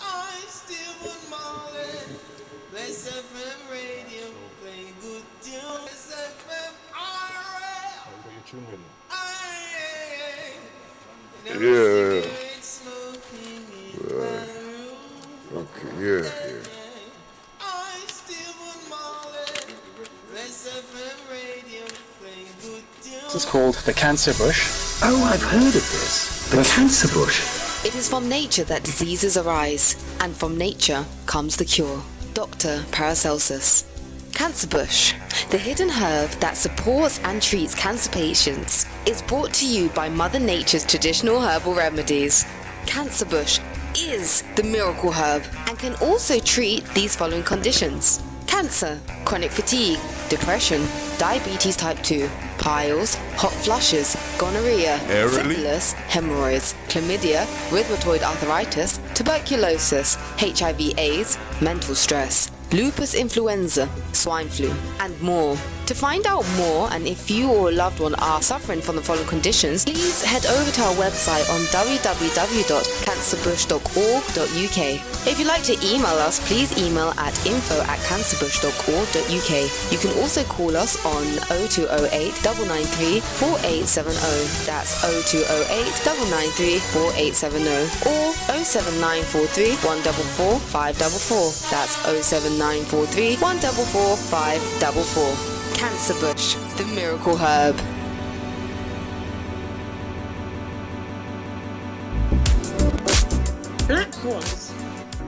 I still want Marley. Bless FM radio, play good tune. Bless FM RL. No Yeah. cigarette smoking in my room. Okay, yeah. I still want Marley. Bless FM radio, play good tune. This is called the cancer bush. Oh, I've heard of this. The cancer bush. It is from nature that diseases arise, and from nature comes the cure. Dr. Paracelsus. Cancer bush, the hidden herb that supports and treats cancer patients, is brought to you by Mother Nature's traditional herbal remedies. Cancer bush is the miracle herb and can also treat these following conditions: cancer, chronic fatigue, depression, diabetes type 2, piles, hot flushes, gonorrhea, syphilis, hemorrhoids, chlamydia, rheumatoid arthritis, tuberculosis, HIV/AIDS, mental stress, lupus influenza, swine flu, and more. To find out more, and if you or a loved one are suffering from the following conditions, please head over to our website on www.cancerbush.org.uk. If you'd like to email us, please email at info@cancerbush.org.uk. You can also call us on 0208 993 4870. That's 0208 993 4870. Or 07943 144 544. That's 07943 144 544. Cancer bush, the miracle herb. Black Horse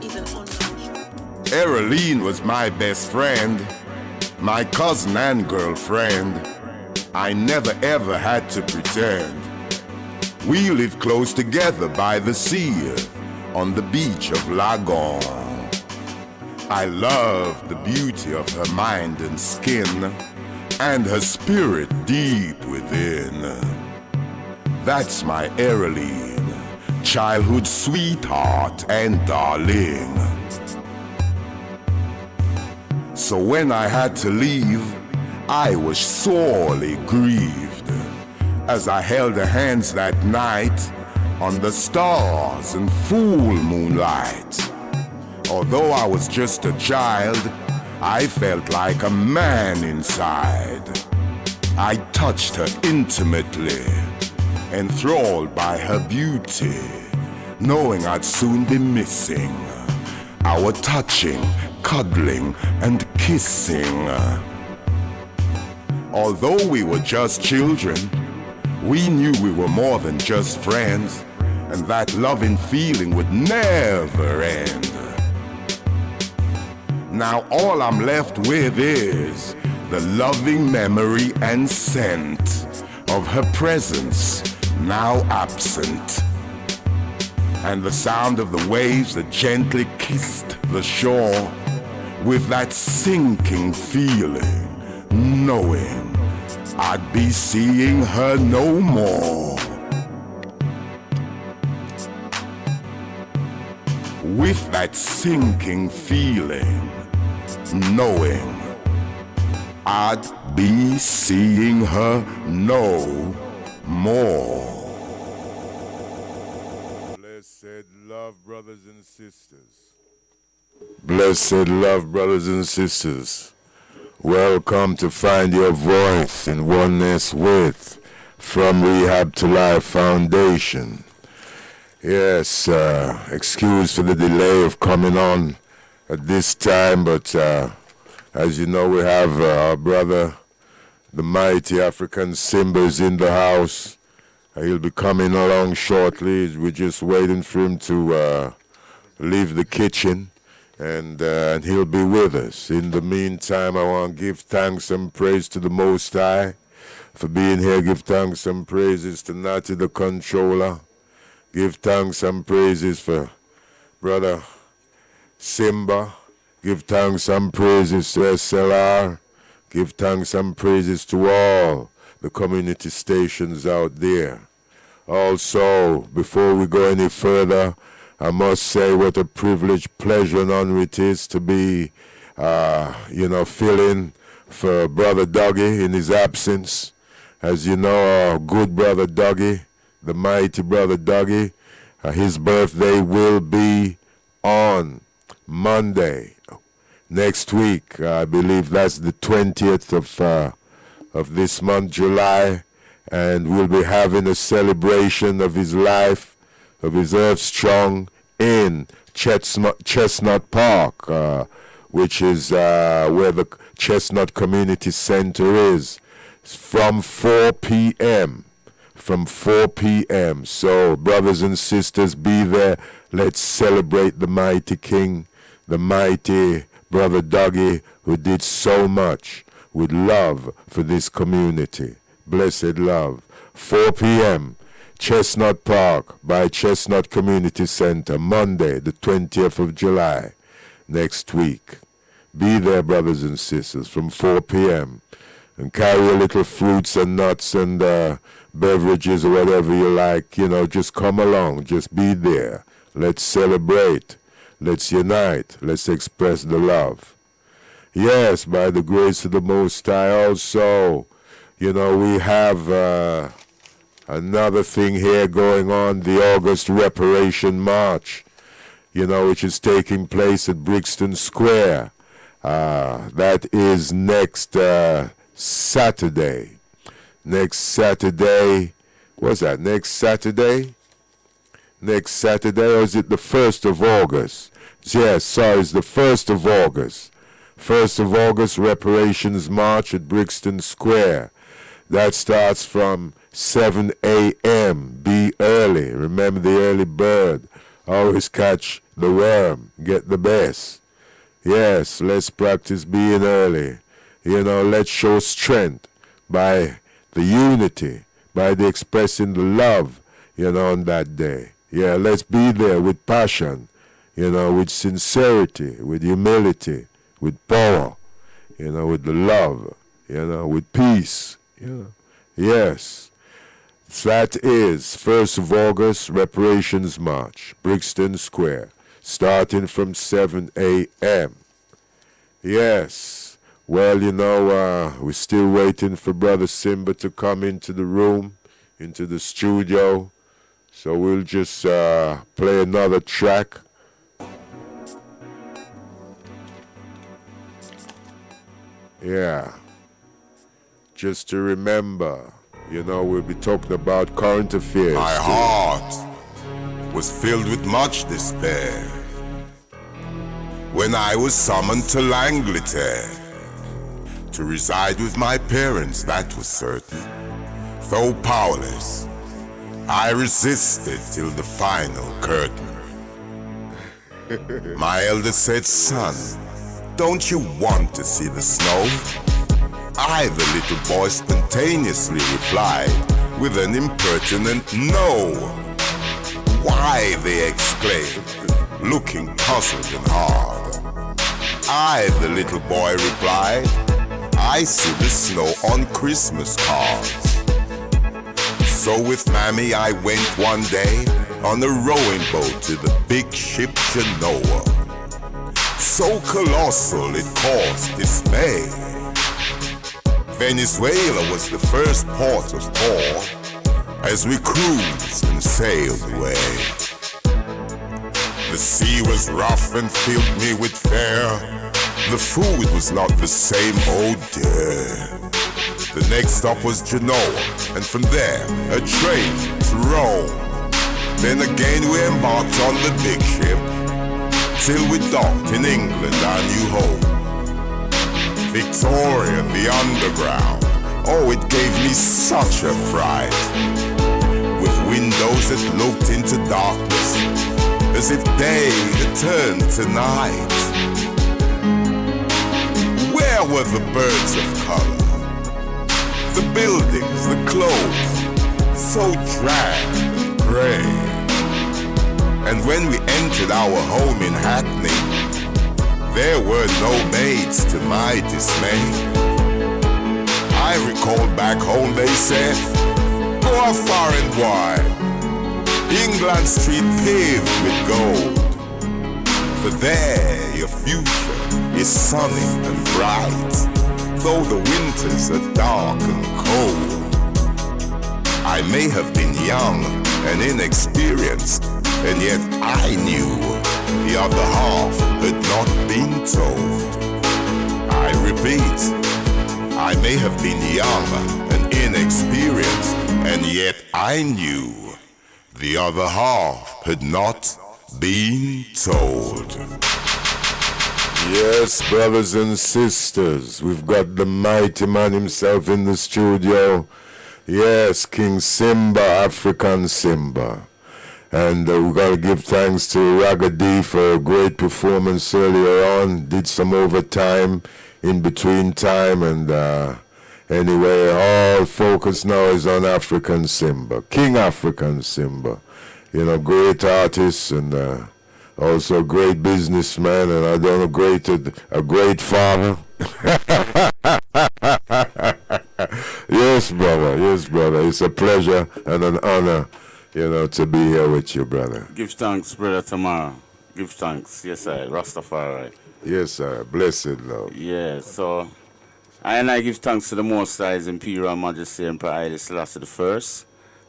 is an online show. Ereline was my best friend, my cousin and girlfriend. I never ever had to pretend. We lived close together by the sea, on the beach of Lagon. I loved the beauty of her mind and skin, and her spirit deep within. That's my Ereline, childhood sweetheart and darling. So when I had to leave, I was sorely grieved, as I held her hands that night on the stars and full moonlight. Although I was just a child, I felt like a man inside. I touched her intimately, enthralled by her beauty, knowing I'd soon be missing our touching, cuddling, and kissing. Although we were just children, we knew we were more than just friends, and that loving feeling would never end. Now all I'm left with is the loving memory and scent of her presence, now absent, and the sound of the waves that gently kissed the shore, with that sinking feeling, knowing I'd be seeing her no more. With that sinking feeling, knowing I'd be seeing her no more. Blessed love, brothers and sisters. Blessed love, brothers and sisters. Welcome to Find Your Voice in Oneness with From Rehab to Life Foundation. Yes, excuse for the delay of coming on at this time, but as you know, we have our brother, the mighty Afrikan Simba, is in the house. He'll be coming along shortly. We're just waiting for him to leave the kitchen, and he'll be with us. In the meantime, I want to give thanks and praise to the Most High for being here. Give thanks and praises to Natty, the controller. Give thanks and praises for Brother Simba. Give thanks and praises to SLR. Give thanks and praises to all the community stations out there. Also, before we go any further, I must say what a privilege, pleasure, and honor it is to be, filling for Brother Dougie in his absence. As you know, our good Brother Dougie, the mighty Brother Dougie, His birthday will be on Monday next week. I believe that's the 20th of this month, July, and we'll be having a celebration of his life, of his earth strong in Chestnut Park, which is where the Chestnut Community Center is, from 4 p.m. From 4 p.m. So, brothers and sisters, be there. Let's celebrate the mighty King, the mighty Brother Dougie, who did so much with love for this community. Blessed love. 4 p.m. Chestnut Park by Chestnut Community Center, Monday, the 20th of July, next week. Be there, brothers and sisters, from 4 p.m. and carry a little fruits and nuts and beverages or whatever you like. You know, just come along. Just be there. Let's celebrate. Let's unite. Let's express the love. Yes, by the grace of the Most High also, you know, we have another thing here going on, the August Reparation March, you know, which is taking place at Brixton Square. That is next Saturday. Next Saturday, what's that, next Saturday? Next Saturday, or is it the 1st of August? Yes, sorry, it's the 1st of August. 1st of August, Reparations March at Brixton Square. That starts from 7 a.m. Be early. Remember the early bird. Always catch the worm. Get the best. Yes, let's practice being early. You know, let's show strength by the unity, by the expressing the love, you know, on that day. Yeah, let's be there with passion, you know, with sincerity, with humility, with power, you know, with the love, you know, with peace, you know. Yes, that is 1st of August, Reparations March, Brixton Square, starting from 7 a.m. Yes. Well, you know, we're still waiting for Brother Simba to come into the room, into the studio. So we'll just play another track. Yeah. Just to remember, you know, we'll be talking about current affairs. My heart was filled with much despair when I was summoned to Langley to reside with my parents, that was certain. Though powerless, I resisted till the final curtain. My elder said, son, don't you want to see the snow? I, the little boy, spontaneously replied with an impertinent no. Why, they exclaimed, looking puzzled and hard. I, the little boy, replied, I see the snow on Christmas cards. So with Mammy I went one day on a rowing boat to the big ship Genoa. So colossal it caused dismay. Venezuela was the first port of call as we cruised and sailed away. The sea was rough and filled me with fear. The food was not the same, oh dear. The next stop was Genoa, and from there, a train to Rome. Then again we embarked on the big ship, till we docked in England, our new home. Victoria, the underground, oh it gave me such a fright. With windows that looked into darkness, as if day had turned to night. Where were the birds of color? The buildings, the clothes, so drab and gray. And when we entered our home in Hackney, there were no maids to my dismay. I recall back home they said, go far and wide, England Street paved with gold. For there your future is sunny and bright, though the winters are dark and cold. I may have been young and inexperienced, and yet I knew the other half had not been told. I repeat, I may have been young and inexperienced, and yet I knew the other half had not been told. Yes, brothers and sisters, we've got the mighty man himself in the studio. Yes, King Simba, Afrikan Simba. And we got to give thanks to Ragga for a great performance earlier on. Did some overtime in between time. And anyway, all focus now is on Afrikan Simba. King Afrikan Simba. You know, great artist and also a great businessman. And I don't know, a great father. Yes, brother. Yes, brother. It's a pleasure and an honor, you know, to be here with you, brother. Give thanks, Brother Tamara. Give thanks. Yes, sir. Rastafari. Yes, sir. Blessed Lord. Yeah, so I give thanks to the Most High's Imperial Majesty Emperor Haile Selassie I.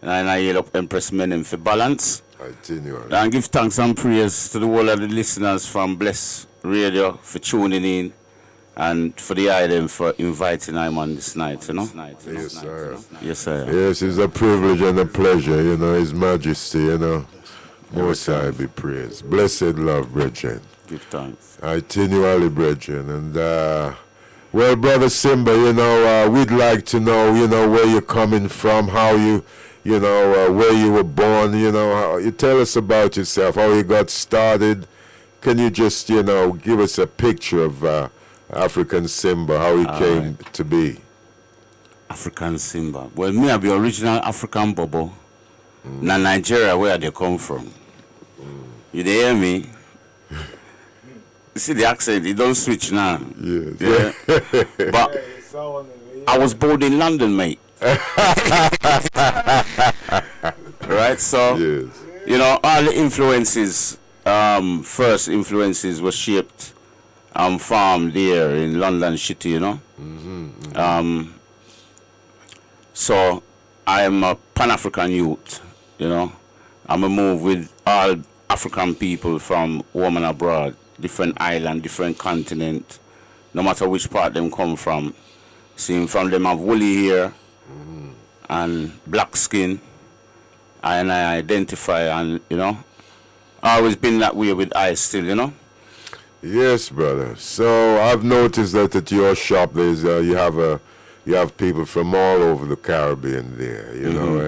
And I yield up Empress Menem for balance. And give thanks and praise to the whole of the listeners from Bless Radio for tuning in. And for the item for inviting him on this night, you know? Yes, sir. Yes, sir. Yes, it's a privilege and a pleasure, you know, His Majesty, you know. Most High be praised. Blessed love, brethren. Give thanks. Continually, brethren. And, well, Brother Simba, you know, we'd like to know, you know, where you're coming from, how you know, where you were born, you know, how, you tell us about yourself, how you got started. Can you just, you know, give us a picture of Afrikan Simba, how he came to be? Afrikan Simba. Well, me I be original African Bobo. Na Nigeria, where they come from. You dey hear me? You see the accent, it don't switch now. Yes. Yeah. But I was born in London, mate. Right? So, Yes. you know, all the influences, first influences were shaped farm there in London City, you know. So I'm a Pan-African youth, you know. I'm a move with all African people from home and abroad, different island, different continent, no matter which part them come from. Seeing from them have woolly hair and black skin, and I identify, and you know, always been that way with eyes still, you know. Yes, brother. So I've noticed that at your shop there's you have people from all over the Caribbean there, you know,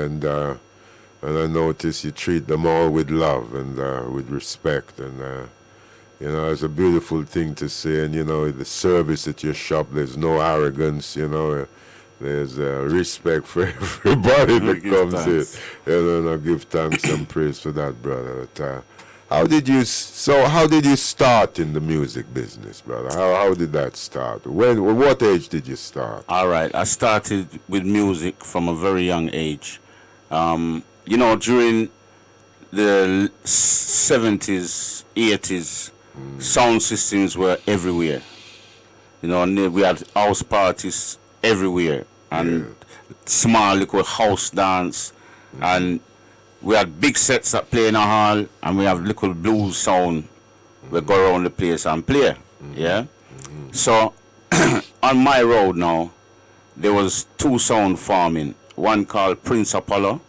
and I notice you treat them all with love and with respect, and you know, it's a beautiful thing to see. And you know, the service at your shop, there's no arrogance, you know. There's respect for everybody that comes in, and I give thanks and praise for that, brother. But, how did you start in the music business, brother? How did that start? What age did you start? All right, I started with music from a very young age. You know, during the 70s, 80s, sound systems were everywhere. You know, and we had house parties everywhere, and small little house dance, and we had big sets that play in a hall, and we have little blues sound. We go around the place and play. Yeah. So on my road now, there was two sound forming. One called Prince Apollo,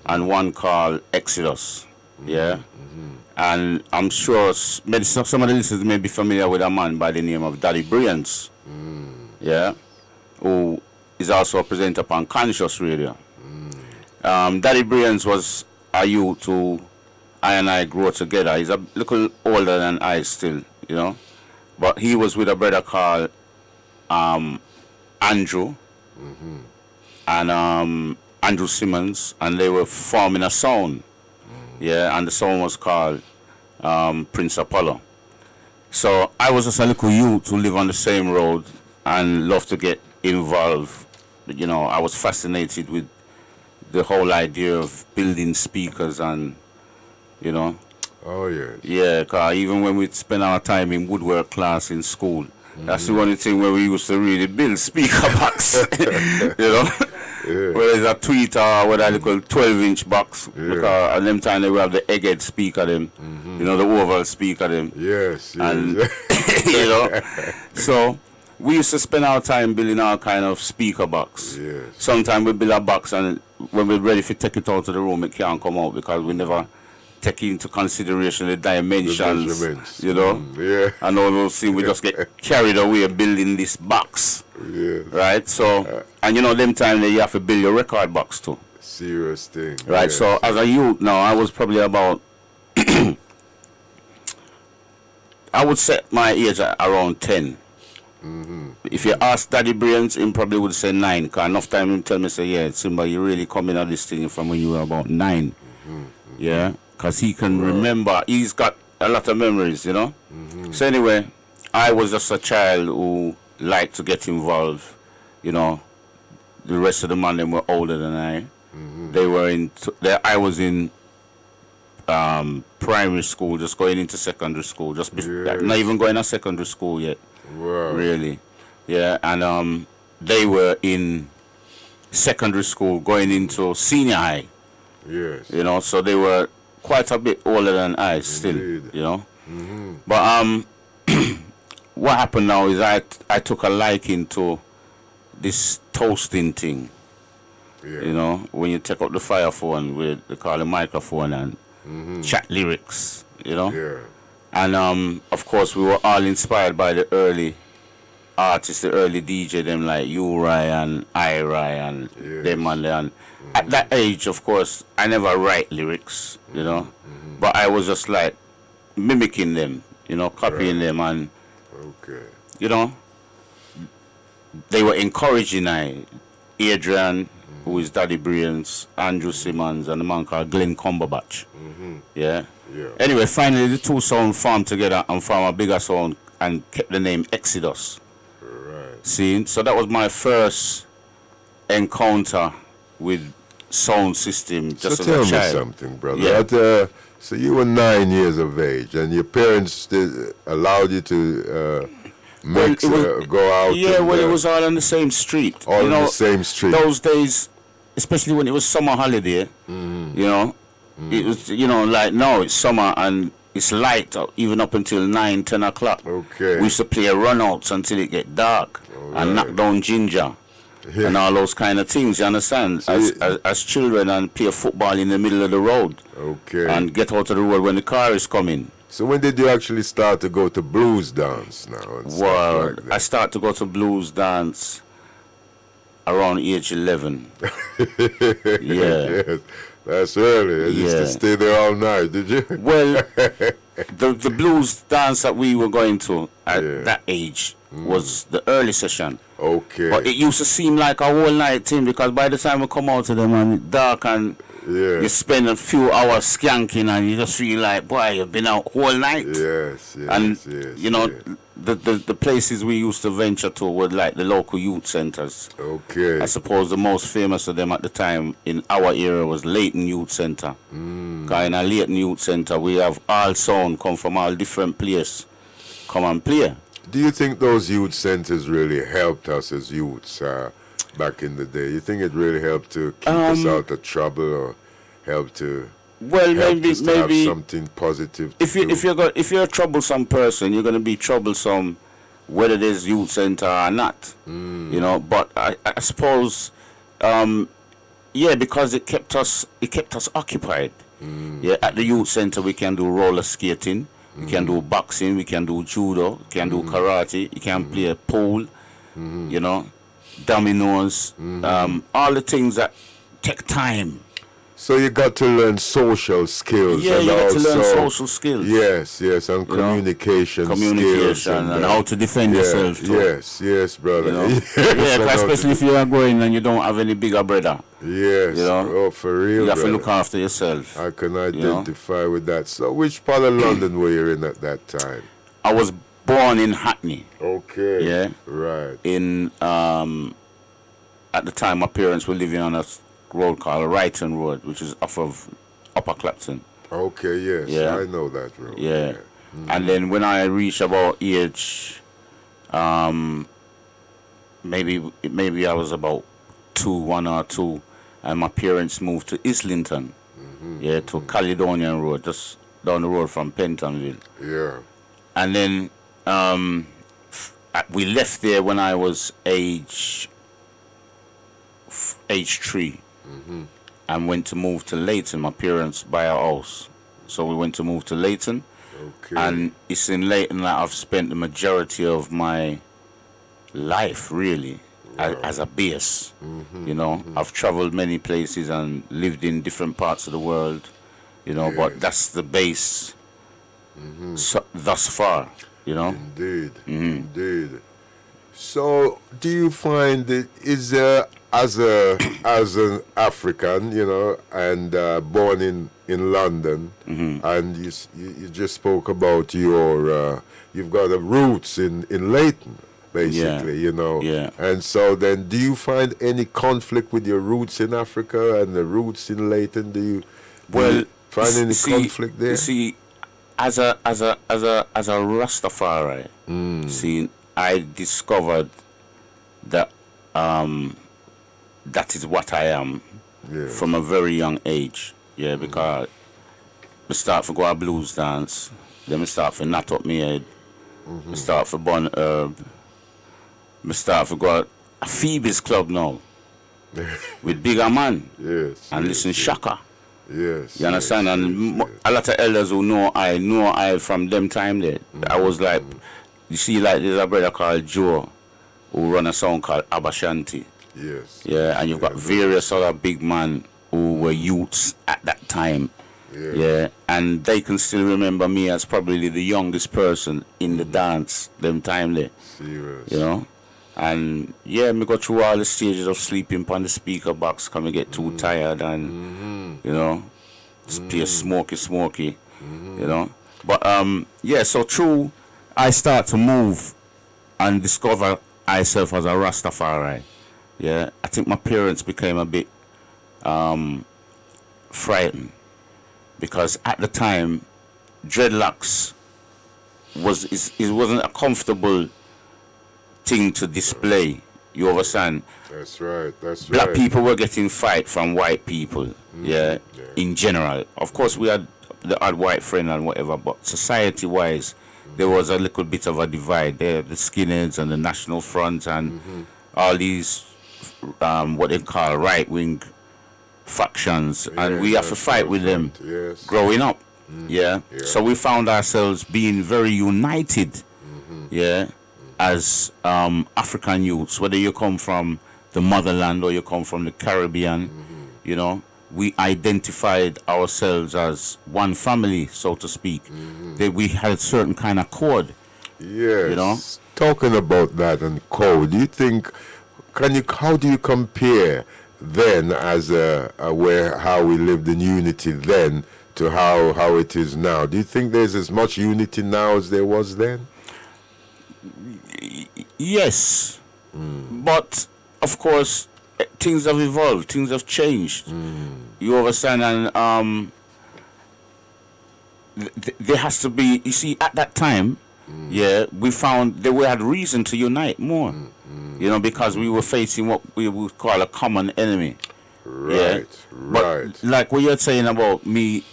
and one called Exodus. Yeah. And I'm sure some of the listeners may be familiar with a man by the name of Daddy Brilliance. Yeah. Who is also a presenter on Conscious Radio. Daddy Brilliance was a youth who I and I grew together. He's a little older than I still, you know. But he was with a brother called Andrew and Andrew Simmons, and they were forming a sound. Yeah, and the song was called Prince Apollo. So I was just a little youth who lived on the same road and loved to get involved. You know, I was fascinated with the whole idea of building speakers and, you know. Oh, yeah. Yeah, because even when we spend our time in woodwork class in school, that's the only thing where we used to really build speaker box, you know. whether it's a tweet or whether a little 12-inch box. Because at them time they will have the egghead speaker them, you know, the oval speaker them. Yes, And, you know, so we used to spend our time building our kind of speaker box. Yes. Sometimes we build a box and when we're ready to take it out to the room, it can't come out because we never take into consideration the dimensions, you know, and all those things. We just get carried away building this box, right? So, and you know, them time you have to build your record box too. Serious thing, right? Yes. So, as a youth now, I was probably about, I would set my age at around 10. If you ask Daddy Brains, he probably would say 9. Because enough time him tell me, say, yeah, Simba, you really coming at this thing from when you were about 9. Yeah, because he can remember. He's got a lot of memories, you know. So anyway, I was just a child who liked to get involved. You know, the rest of the men them were older than I. They were in. I was in primary school, just going into secondary school, just not even going to secondary school yet. Wow. Really, yeah, and they were in secondary school, going into senior high. Yes. You know, so they were quite a bit older than I still, you know. But what happened now is I took a liking to this toasting thing. You know, when you take up the fire phone with they call the microphone and chat lyrics, you know. Yeah. And of course we were all inspired by the early artists, the early DJ, them like Uri and Ira and them and them. At that age, of course, I never write lyrics, you know, but I was just like mimicking them, you know, copying them, and you know, they were encouraging Adrian, who is Daddy Brains, Andrew Simmons, and a man called Glenn Cumberbatch. Yeah. Anyway, finally the two sound formed together and formed a bigger sound and kept the name Exodus. See, so that was my first encounter with sound system just so as tell a child. me something, brother. So you were 9 years of age, and your parents allowed you to go out. Yeah, well, it was all on the same street. All on the same street. Those days, especially when it was summer holiday, you know, it was, you know, like now it's summer and it's light even up until 9, 10 o'clock. Okay. We used to play runouts until it get dark and knock down ginger. And all those kind of things, you understand? As children, and play football in the middle of the road. Okay. And get out of the road when the car is coming. So when did you actually start to go to blues dance now? And well, like that? I started to go to blues dance around age 11. Yes, that's early. You used to stay there all night, did you? Well, the blues dance that we were going to at that age was the early session. Okay. But it used to seem like a whole night thing, because by the time we come out to them and it's dark and you spend a few hours skanking and you just feel like, boy, you've been out whole night. Yes, and you know, the places we used to venture to were like the local youth centers. Okay. I suppose the most famous of them at the time in our era was Leighton Youth Center. Because in a Leighton Youth Center we have all sound come from all different places come and play. Do you think those youth centers really helped us as youths back in the day? You think it really helped to keep us out of trouble, or help to maybe have something positive? If you're a troublesome person, you're gonna be troublesome whether there's youth center or not. You know, but I suppose because it kept us occupied. Yeah, at the youth center we can do roller skating. We can do boxing, we can do judo, we can do karate, you can play pool, you know, dominoes, all the things that take time. So you got to learn social skills. Yeah, and you got also, to learn social skills. Yes, and communication skills. And how to defend yourself too. Yes, brother. You know? Especially if you are going and you don't have any bigger brother. Yes, you know? Oh, for real, you have brother. to look after yourself. I can identify with that. So which part of London were you in at that time? I was born in Hackney. Okay. Yeah. Right. In, at the time my parents were living on a road called Wrighton Road, which is off of Upper Clapton. Okay, yes. Yeah. I know that road. Yeah. And then when I reached about age, maybe I was about one or two, and my parents moved to Islington, to Caledonian Road, just down the road from Pentonville. Yeah. And then we left there when I was age 3, and went to move to Leighton. My parents buy a house, so we went to move to Leighton. Okay. And it's in Leighton that I've spent the majority of my life, really, as a base. I've traveled many places and lived in different parts of the world, but that's the base thus far, Indeed. Indeed. So, do you find that is as an African, and born in London, and you just spoke about your you've got the roots in Leighton, basically, Yeah. And so then, do you find any conflict with your roots in Africa and the roots in Leighton? Do you find any conflict there? You see, as a Rastafari, see, I discovered that that is what I am from a very young age. Yeah, because I start for go a blues dance, then I start for knot up me head, I start for Bon Herb, I start for go a Phoebe's club now with Bigger Man and listen Shaka. Yes. You understand? And a lot of elders who know I from them time there. I was like, you see, like there's a brother called Joe who run a song called Abashanti. Yes. Yeah, and you've got various other big men who were youths at that time. Yeah, and they can still remember me as probably the youngest person in the dance them time there. Serious. And me go through all the stages of sleeping on the speaker box, come and get too tired and just play smoky, But so true, I start to move and discover myself as a Rastafari. Yeah, I think my parents became a bit frightened because at the time dreadlocks wasn't a comfortable thing to display. You understand? That's right. Black people were getting fight from white people. In general. Of course, we had the odd white friend and whatever, but society-wise, there was a little bit of a divide there. The skinheads and the National Front and all these what they call right-wing factions, and we have to fight with them growing up. So we found ourselves being very united. As African youths, whether you come from the motherland or you come from the Caribbean, we identified ourselves as one family, so to speak. That we had a certain kind of code. Yes. Talking about that and code, do you think? How do you compare then as how we lived in unity then to how it is now? Do you think there's as much unity now as there was then? Yes, but of course things have evolved, things have changed. You understand? And there has to be. You see, at that time, we found that we had reason to unite more. Because we were facing what we would call a common enemy. Right. But like what you're saying about me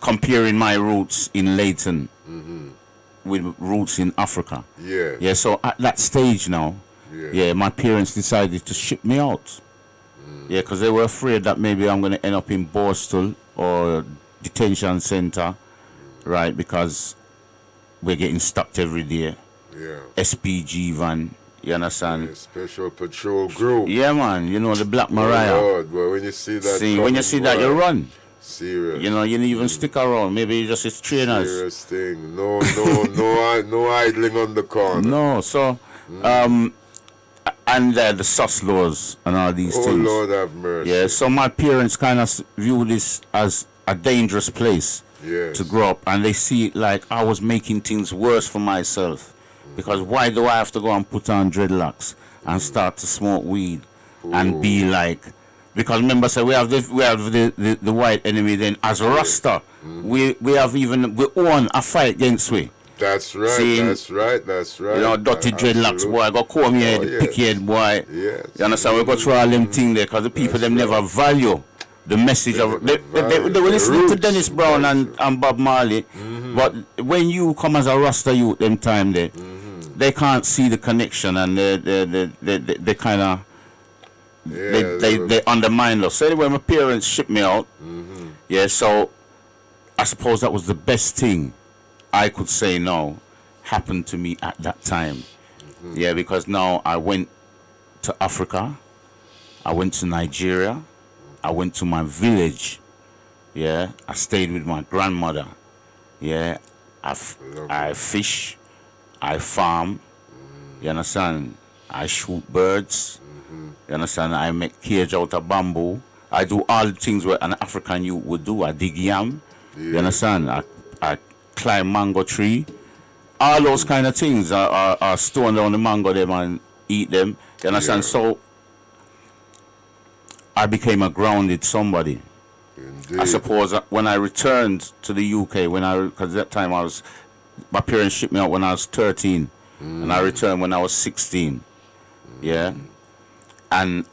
comparing my roots in Leighton with roots in Africa. So at that stage now, my parents decided to ship me out. Because they were afraid that maybe I'm going to end up in Borstal or detention center, right? Because we're getting stopped every day. SPG van, you understand? Special patrol group. Yeah, man. The Black Mariah. Lord, but when you see that, you run. Serious. You didn't even stick around. Maybe you just it's trainers. Serious thing. No idling on the corner. No. So, and the sus laws and all these things. Oh Lord have mercy. Yeah. So my parents kind of view this as a dangerous place to grow up, and they see it like I was making things worse for myself. Because why do I have to go and put on dreadlocks and start to smoke weed and be like? Because remember, we have the white enemy. Then as a Rasta, we own a fight against we. That's right. Seeing, That's right. That's right. you know, dirty dreadlocks, boy. Go comb your head, pick your head, boy. Yes. You understand? We go through all them things there because the people them never value the message of. They were listening to Dennis Brown and Bob Marley, but when you come as a Rasta youth, them time there, they can't see the connection and they kind of. They undermine us. So anyway, my parents shipped me out. Yeah, so I suppose that was the best thing I could say now happened to me at that time. Yeah, because now I went to Africa, I went to Nigeria, I went to my village. Yeah, I stayed with my grandmother. Yeah, I fish, I farm. You understand? I shoot birds. You understand? I make cage out of bamboo. I do all the things what an African youth would do. I dig yam. You understand? I climb mango tree. All those kind of things. I stone down the mango them and eat them. You understand? So I became a grounded somebody. Indeed. I suppose when I returned to the UK, because that time my parents shipped me out when I was 13, and I returned when I was 16. Yeah. And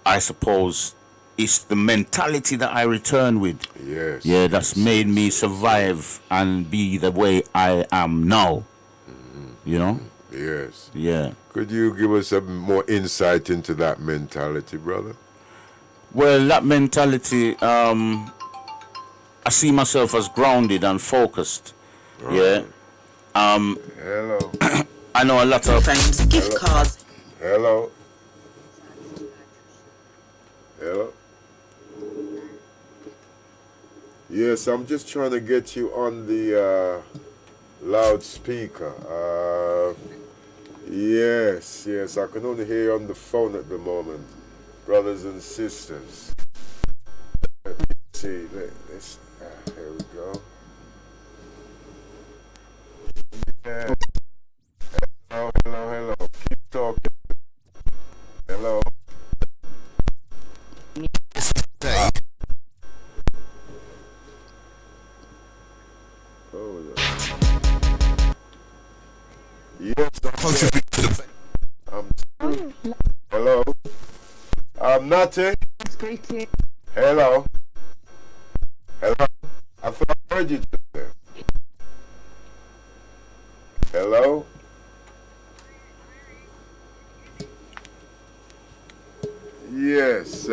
I suppose it's the mentality that I return with. Yes. Yeah, that's made me survive and be the way I am now. You know? Yes. Yeah. Could you give us some more insight into that mentality, brother? Well, that mentality, I see myself as grounded and focused. Yeah. Hello. I know a lot of Thanks. Gift cards. Hello. Hello. Yes, I'm just trying to get you on the loudspeaker. Yes, I can only hear you on the phone at the moment, brothers and sisters. Let me see. Here we go. Yeah. Hello. Keep talking. Hello. Yes, hello. I'm Natty. Hello. I thought I heard you just there. Hello. Yes,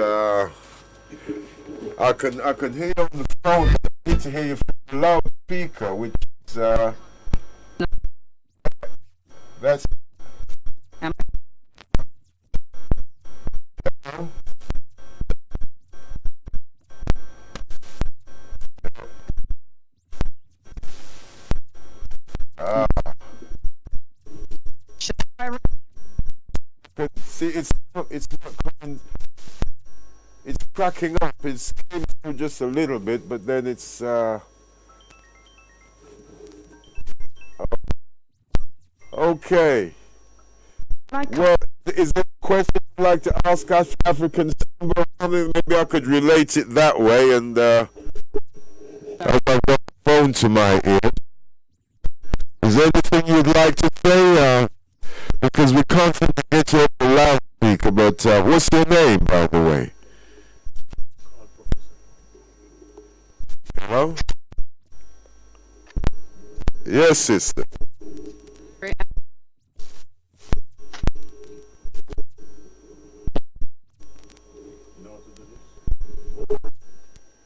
I can hear you on the phone. I need to hear you from the loudspeaker, which is that's. See, it's not coming. It's cracking up. It's came through just a little bit, but then it's okay. Well, is there a question you'd like to ask African Simba? Maybe I could relate it that way, and as I've got the phone to my ear. Is there anything you'd like to say? Because we constantly get you on the loudspeaker, but what's your name, by the way? Hello? Yes, sister.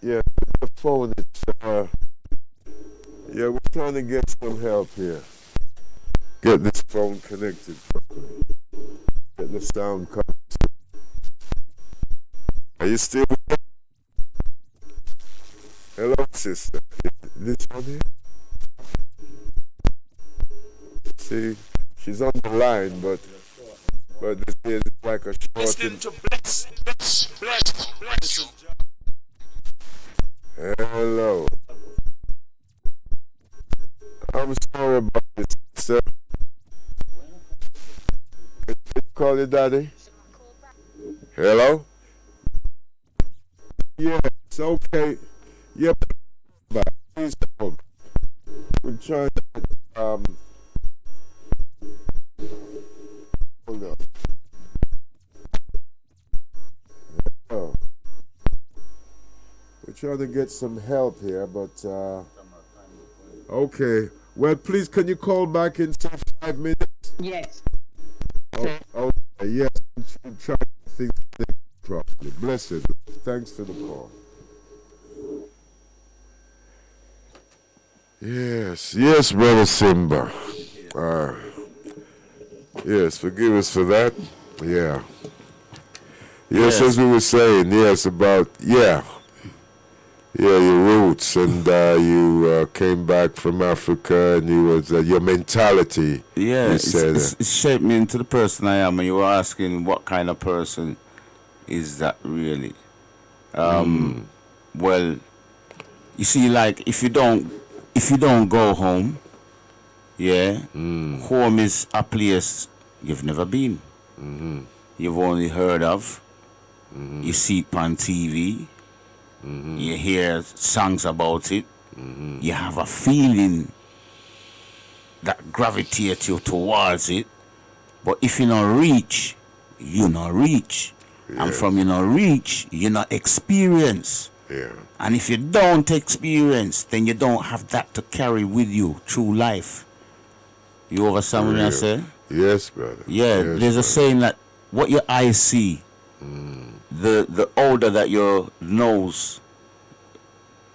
Yeah, the phone is, yeah, we're trying to get some help here. Get this phone connected properly. Get the sound coming. Are you still with me? Hello, sister. Is this one here? See, she's on the line, but this is like a short. Listening to bless. Hello. I'm sorry about this, sir. Can you call your daddy? Hello? Yeah, it's okay. Yep. Please hold. We're trying to trying to get some help here, but okay. Well, please, can you call back in say 5 minutes? Yes. Oh, yes. I'm trying to think properly. Blessed. Thanks for the call. Yes, brother Simba. Yes, forgive us for that. Yeah. Yes, as we were saying, yes, about, your roots, and you came back from Africa, and you was, your mentality. Yeah, you said, it's shaped me into the person I am, and you were asking what kind of person is that really? Well, you see, like, if you don't go home, home is a place you've never been. You've only heard of. You see it on TV. You hear songs about it. You have a feeling that gravitates you towards it. But if you not reach, you not reach. And from you not reach, you not experience. Yeah. And if you don't experience, then you don't have that to carry with you through life. You understand what I say? Yes, brother. Yeah, yes, there's a saying that what your eyes see, the odor that your nose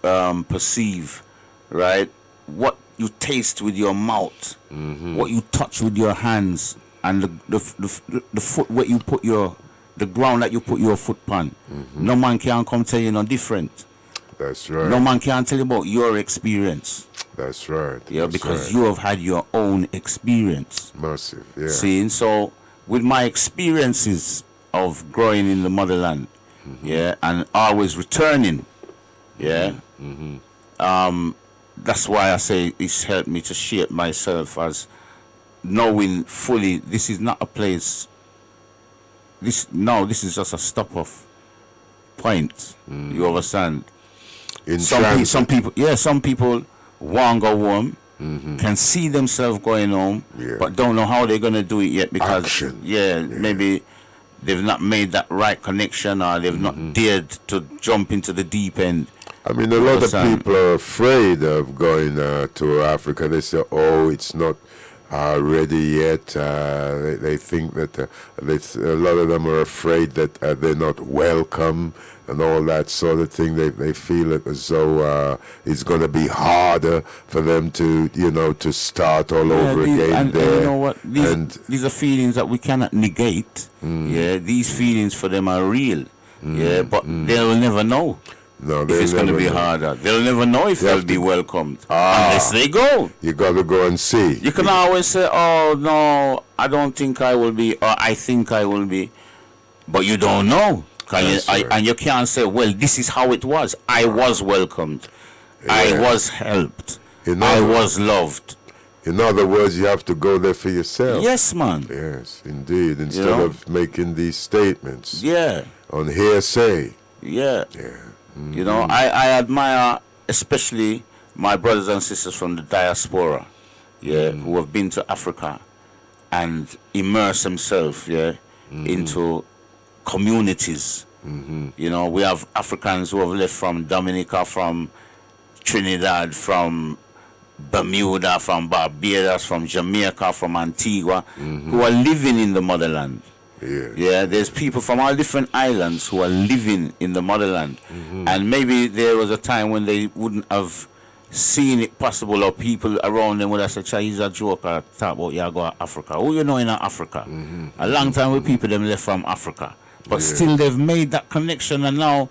perceive, right? What you taste with your mouth, what you touch with your hands, and the foot where you put the ground that you put your foot on. No man can come tell you no different. That's right. No man can tell you about your experience. That's right. Yeah, That's because right. you have had your own experience. Massive, yeah. See, so with my experiences of growing in the motherland, and always returning, that's why I say it's helped me to shape myself as knowing fully this is not a place. This is just a stop-off point. You understand? Some people want to go home, can see themselves going home, but don't know how they're going to do it yet because maybe they've not made that right connection, or they've not dared to jump into the deep end. I mean, a lot of people are afraid of going to Africa. They say, oh, it's not ready yet. They think that a lot of them are afraid that they're not welcome and all that sort of thing. They feel it as though it's going to be harder for them to, to start all over again and there. you know what? These are feelings that we cannot negate. Yeah, these feelings for them are real. Yeah, but they'll never know. No, if it's going to be harder. They'll never know if they'll be welcomed unless they go. You got to go and see. You can always say, oh, no, I don't think I will be, or I think I will be. But you don't know. And you can't say, well, this is how it was. I was welcomed. Yeah. I was helped. I was loved. In other words, you have to go there for yourself. Yes, man. Yes, indeed. Instead of making these statements. Yeah. On hearsay. Yeah. Yeah. You know, I admire especially my brothers and sisters from the diaspora, who have been to Africa and immerse themselves, into communities. You know, we have Africans who have left from Dominica, from Trinidad, from Bermuda, from Barbados, from Jamaica, from Antigua, who are living in the motherland. Yeah, there's people from all different islands who are living in the motherland, and maybe there was a time when they wouldn't have seen it possible, or people around them would have said, he's a joker, talk about you go to Africa. Who you know in Africa? A long time with people them left from Africa, but still they've made that connection, and now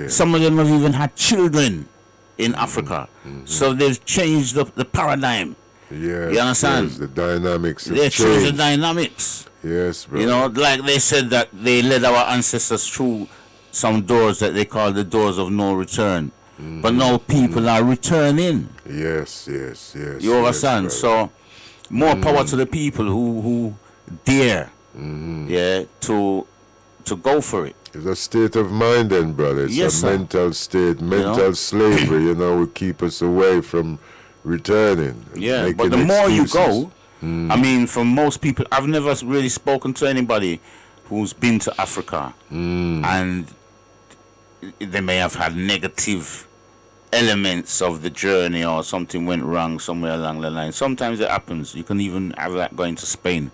some of them have even had children in Africa. So they've changed the paradigm. Yeah, you understand? The dynamics. They changed the dynamics. Yes, bro. You know, like they said that they led our ancestors through some doors that they call the doors of no return. But now people are returning. Yes. You understand? Yes, so more power to the people who dare to go for it. It's a state of mind then, brother. It's a mental state, mental slavery, will keep us away from returning. Yeah, but the more you go, I mean, for most people, I've never really spoken to anybody who's been to Africa and they may have had negative elements of the journey or something went wrong somewhere along the line. Sometimes it happens. You can even have that going to Spain.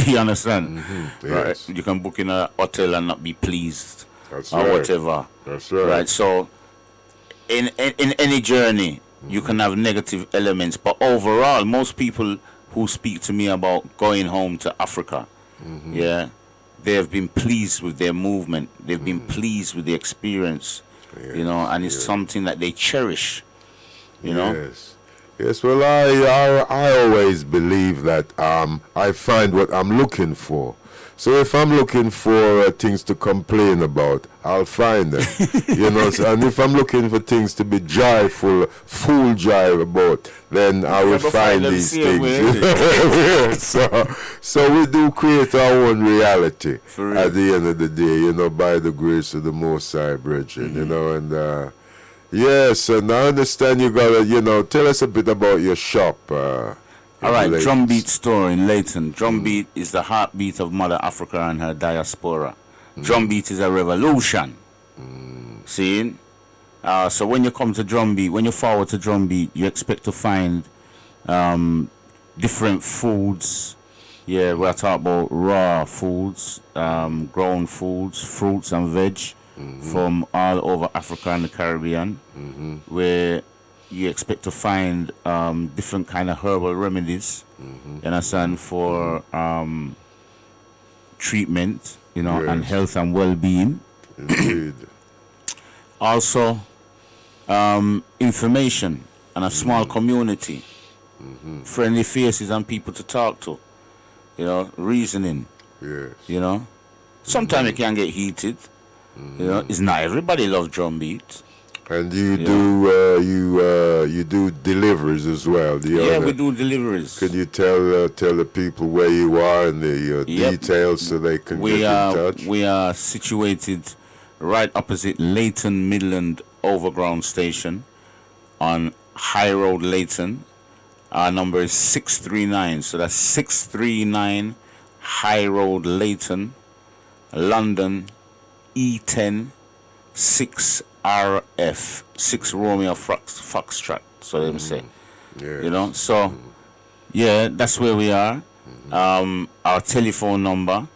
You understand? Yes. Right? You can book in a hotel and not be pleased That's or right. whatever. That's right. Right. So in any journey, you can have negative elements, but overall, most people who speak to me about going home to Africa, yeah, they have been pleased with their movement. They've been pleased with the experience, you know, and it's something that they cherish, you know. Yes. Yes, well, I always believe that I find what I'm looking for. So if I'm looking for things to complain about, I'll find them. You know, and if I'm looking for things to be joyful, full joy about, then I will never find find them these same things. way, so we do create our own reality For real. at the end of the day, you know, by the grace of the Most High, brethren, you know, and yes, and I understand you gotta, you know, tell us a bit about your shop. All right, Leighton. Drumbeat store in Leighton. Drumbeat is the heartbeat of Mother Africa and her diaspora. Drumbeat is a revolution. See? So when you come to Drumbeat, when you forward to Drumbeat, you expect to find different foods. Yeah, we're talking about raw foods, grown foods, fruits and veg from all over Africa and the Caribbean, where you expect to find different kind of herbal remedies, you understand, for treatment, you know, and Yes. health and well-being. Indeed. Also, information and a small community, friendly faces and people to talk to, you know, reasoning, Yes. you know. Sometimes it can get heated, you know. It's not everybody loves Drumbeat. And you Yeah. you do deliveries as well. Do you Yeah, wanna- we do deliveries. Could you tell the people where you are and the Yep. details so they can We get are in touch? we are situated right opposite Leighton Midland Overground Station on High Road, Leighton. Our number is 639. So that's 639 High Road, Leighton, London, E10 6RF, 6 Romeo Foxtrot. So let me say, Yes. you know. So yeah, that's where we are. Our telephone number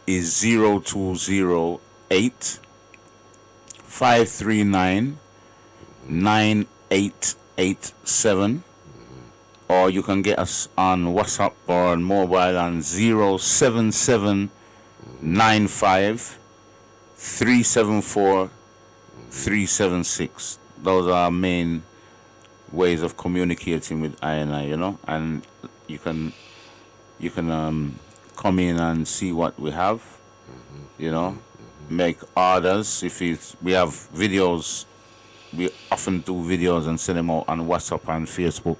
is 0208 539 9887, or you can get us on WhatsApp or on mobile on 07795 374 376. Those are our main ways of communicating with I, you know, and you can come in and see what we have, you know, make orders. If we have videos, we often do videos and send them out on WhatsApp and Facebook,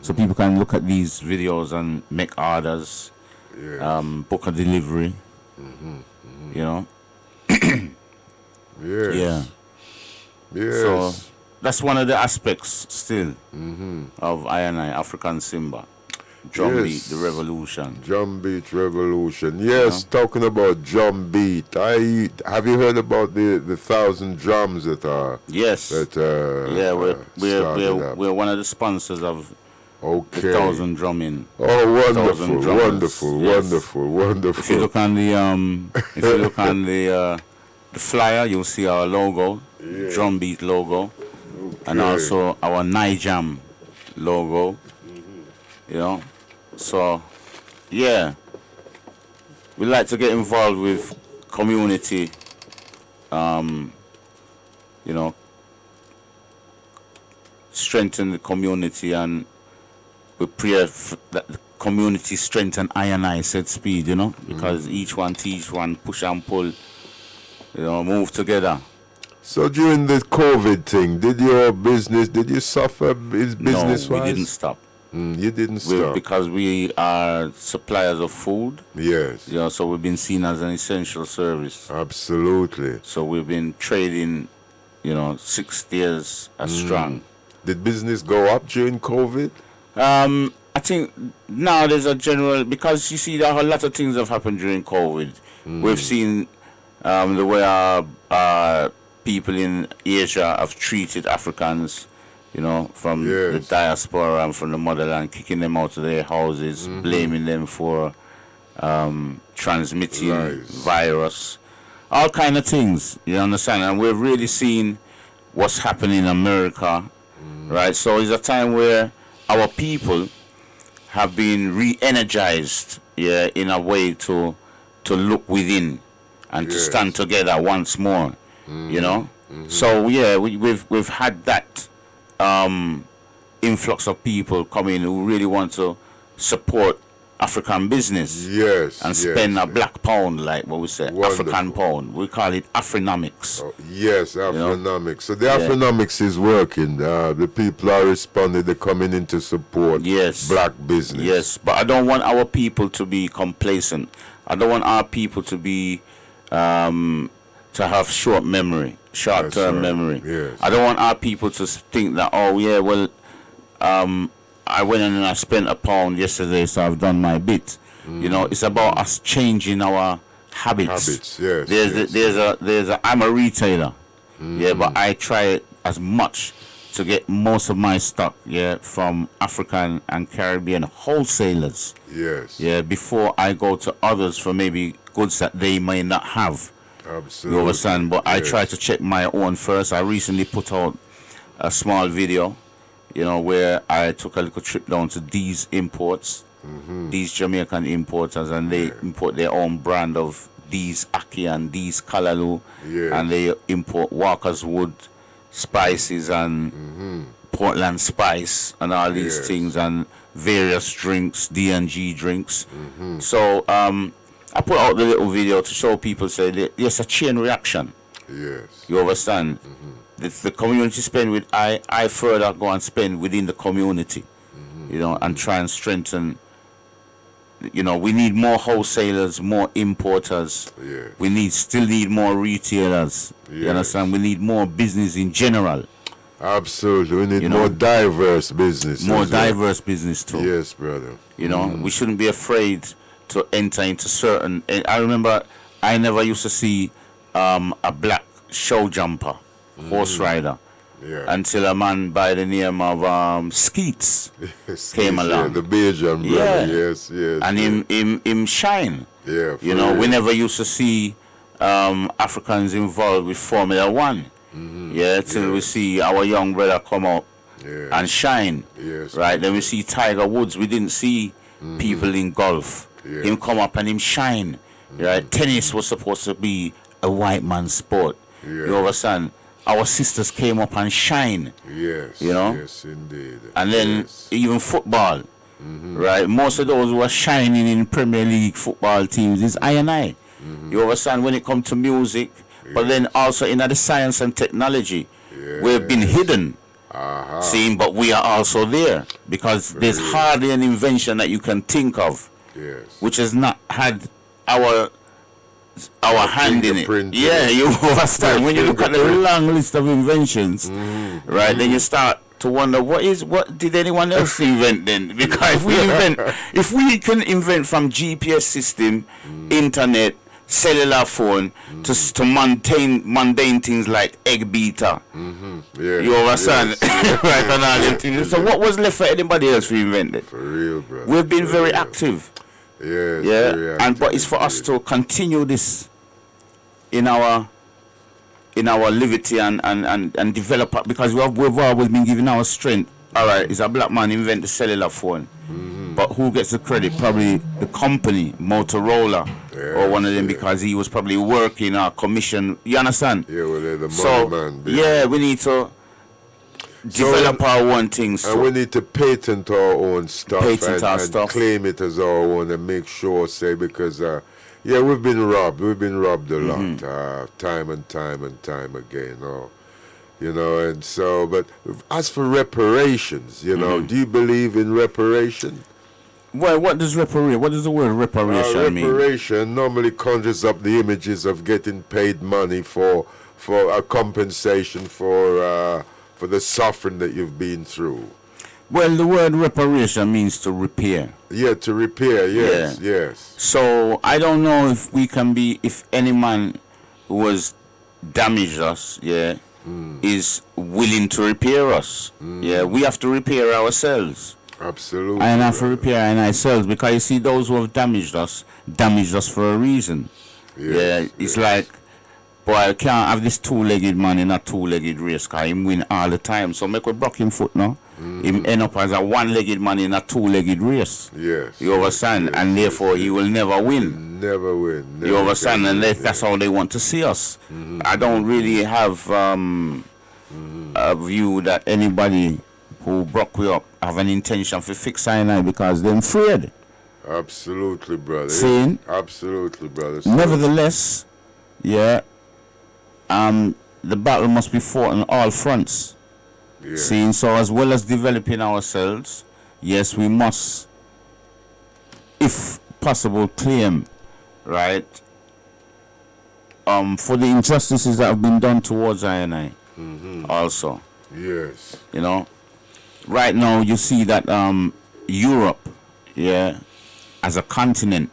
so people can look at these videos and make orders, Yes. book a delivery, you know. Yes. Yeah. Yes. So that's one of the aspects still of I, Afrikan Simba. Drumbeat, Yes. the revolution. Drum beat revolution. Yes, talking about drum beat. Have you heard about the 1,000 drums that are Yes. that Yeah, started up? we're one of the sponsors of Okay. the 1,000 drumming. Oh, wonderful, 1,000 drummers. wonderful, Yes. wonderful, wonderful. If you look on the the flyer, you'll see our logo, Drumbeat logo, and Okay. also our Nijam logo. You know, so yeah, we like to get involved with community. You know, strengthen the community, and we pray that the community strengthen I said speed, you know, because each one teach one, push and pull, you know, move together. So during the COVID thing, did you suffer business No, wise? we didn't stop. You didn't stop. Because we are suppliers of food, Yes, you know, so we've been seen as an essential service. absolutely. So we've been trading, you know, 6 years strong. Did business go up during COVID? I think now there's a general, because you see, there are a lot of things have happened during COVID. We've seen the way our people in Asia have treated Africans, you know, from the Yes. diaspora and from the motherland, kicking them out of their houses, blaming them for transmitting Lies. virus, all kind of things. You understand? And we've really seen what's happening in America, right? So it's a time where our people have been re-energized, yeah, in a way to look within and to Yes. stand together once more, you know. So yeah, we've had that influx of people coming who really want to support African business Yes. and yes, spend a yes. black pound, like what we say, Wonderful. African pound. We call it Afrinomics. Oh, yes, Afrinomics. So the Afrinomics is working. The people are responding. They're coming in to support Yes. black business. Yes, but I don't want our people to be complacent. I don't want our people to be to have short-term That's memory. right. Yes. I don't want our people to think that, oh yeah, well, I went in and I spent a pound yesterday, so I've done my bit. You know, it's about us changing our habits. Habits, yes, There's a. I'm a retailer, yeah, but I try as much to get most of my stock, yeah, from African and Caribbean wholesalers, Yes. yeah, before I go to others for maybe goods that they may not have. Absolutely. You understand? But I Yes. try to check my own first. I recently put out a small video, you know, where I took a little trip down to these imports, these Jamaican importers, and they import their own brand of these Aki and these Kalalu, Yes. and they import Walker's Wood spices and Portland spice and all these Yes. things and various drinks, D&G drinks. So I put out the little video to show people, say that there's a chain reaction. Yes. You understand? The community spend with I further go and spend within the community, you know, and try and strengthen. You know, we need more wholesalers, more importers. Yes. We still need more retailers. You Yes. understand? We need more business in general, Absolutely. We need You know, more diverse businesses. more yeah. diverse business too. Yes, brother. You know, we shouldn't be afraid to enter into certain. I remember I never used to see a black show jumper, horse rider, Yeah. until a man by the name of Skeets came Yeah, along. the Belgian brother. Yeah. Yes, yes. and him shine. Yeah. You know, we never used to see Africans involved with Formula One. Yeah, till we see our young brother come up Yeah. and shine. Yes. Right, then we see Tiger Woods. We didn't see people in golf. Yeah. Him come up and him shine. Right, tennis was supposed to be a white man's sport. Yeah. You understand? Our sisters came up and shine. Yes. You know? Yes, indeed. And then Yes. even football. Right, most of those who are shining in Premier League football teams is I and I. You understand? When it comes to music, but then also in the science and technology, we've been hidden. See, but we are also there because there's hardly an invention that you can think of Yes. which has not had our hand in it. fingerprint in Yeah, it. you understand. When you look at the long list of inventions, right, then you start to wonder what did anyone else invent then? Because if we can invent from GPS system, internet, cellular phone to mundane things like egg beater. Yeah. You understand? Yes. Right, and all them things. So what was left for anybody else to invent it? For real, brother. We've been For very real. active. Yes. Yeah, very and but active it's for us indeed. to continue this in our liberty and develop, because we've always been given our strength. All right, it's a black man invent the cellular phone, but who gets the credit? Probably the company, Motorola, or one of them, because he was probably working or commission. You understand? Yeah, well, they're the money So man. baby. yeah, we need to develop our own things. And we need to patent our own stuff Patent our and stuff. claim it as our own and make sure, say, because, yeah, we've been robbed. We've been robbed a lot, time and time and time again. You know, and so, but as for reparations, you know, do you believe in reparation? Well, what does the word reparation mean? Reparation normally conjures up the images of getting paid money for a compensation for the suffering that you've been through. Well, the word reparation means to repair. Yeah, to repair. Yes, yes. So I don't know if any man who was damaged us, yeah, is willing to repair us. Yeah, we have to repair ourselves. Absolutely. And have to brother. repair in ourselves, because you see, those who have damaged us for a reason. Yes, It's yes. like, boy, I can't have this two-legged man in a two-legged race, because him win all the time. So make we broke him foot now. Him end up as a one-legged man in a two-legged race. Yes. You understand? yes, And yes, therefore he will never win. Never win. You understand? can And win, that's how they want to see us. I don't really have a view that anybody who broke we up have an intention to fix I, because they're afraid. Absolutely, brother. See? Absolutely, brother. Nevertheless, yeah, the battle must be fought on all fronts. Yeah. Seeing, so as well as developing ourselves, yes, we must, if possible, claim, right, for the injustices that have been done towards I also. Yes. You know, right now you see that Europe, yeah, as a continent,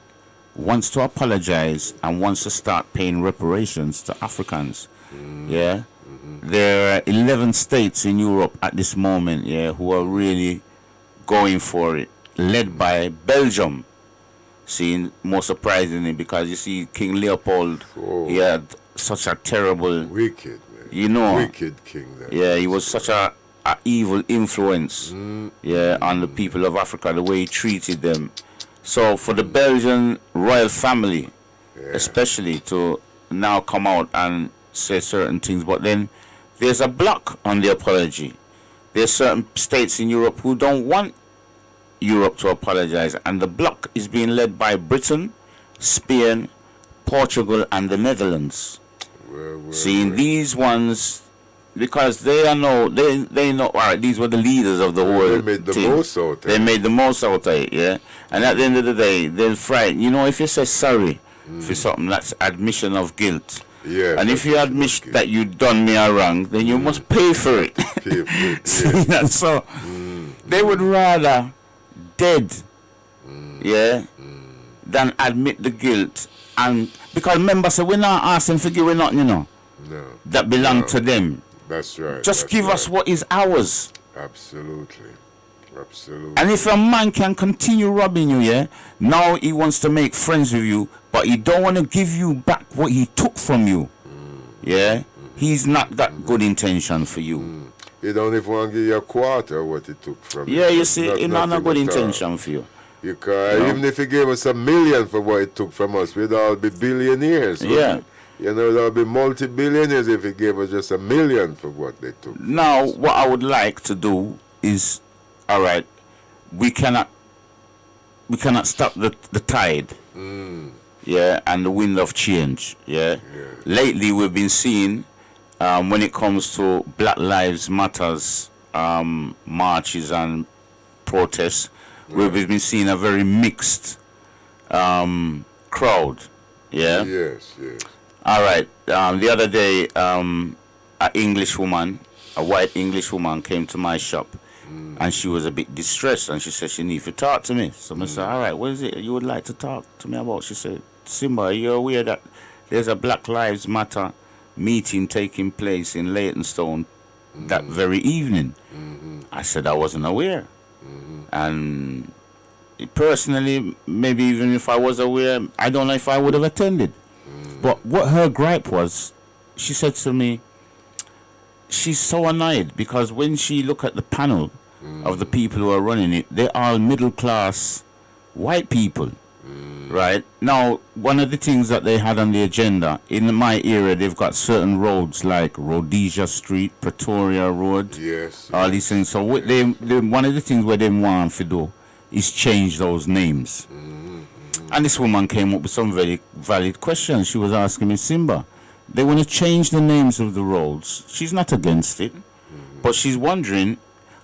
wants to apologize and wants to start paying reparations to Africans. Yeah, there are 11 states in Europe at this moment, yeah, who are really going for it, led by Belgium. See, more surprisingly, because you see King Leopold, he had such a terrible, Wicked, man. you know, Wicked king. That yeah, he was such a evil influence, yeah, on the people of Africa, the way he treated them. So for the Belgian royal family, especially, to now come out and say certain things, but then there's a block on the apology. There's certain states in Europe who don't want Europe to apologize, and the block is being led by Britain, Spain, Portugal, and the Netherlands. Seeing these ones, because they are they know, all right, these were the leaders of the world. They made the most out of it. They made the most out of it, yeah. And at the end of the day, they're frightened. You know, if you say sorry for something, that's admission of guilt. Yeah. And if you admit that you done me a wrong, then you must pay for it. Pay for it, See yeah. that? So they would rather dead, yeah, than admit the guilt. And because remember, so we're not asking for giving nothing, you know, No. that belong to them. That's right. Just that's give right. us what is ours. Absolutely. Absolutely. And if a man can continue robbing you, yeah, now he wants to make friends with you, but he don't want to give you back what he took from you. Yeah, he's not got good intention for you. He don't even want to give you a quarter of what he took from you. Yeah, you see, he not nothing good at all. intention for you. Because even if he gave us $1 million for what he took from us, we'd all be billionaires. wouldn't Yeah. we? You know, there'll be multi-billionaires if he gave us just $1 million for what they took. Now, what I would like to do is, all right, we cannot stop the tide, yeah, and the wind of change, yeah. Lately, we've been seeing, when it comes to Black Lives Matters marches and protests, we've been seeing a very mixed crowd, yeah. Yes, yes. All right. The other day, a white English woman came to my shop, and she was a bit distressed, and she said she needs to talk to me. So I said, all right, what is it you would like to talk to me about? She said, Simba, are you aware that there's a Black Lives Matter meeting taking place in Leytonstone that very evening? I said I wasn't aware. And personally, maybe even if I was aware, I don't know if I would have attended. But what her gripe was, she said to me, she's so annoyed because when she look at the panel of the people who are running it, they're all middle class white people. Right? Now, one of the things that they had on the agenda, in my area, they've got certain roads like Rhodesia Street, Pretoria Road, Yes. all these things. So what they one of the things where they want to do is change those names. And this woman came up with some very valid questions. She was asking me, Simba, they want to change the names of the roads. She's not against it, but she's wondering,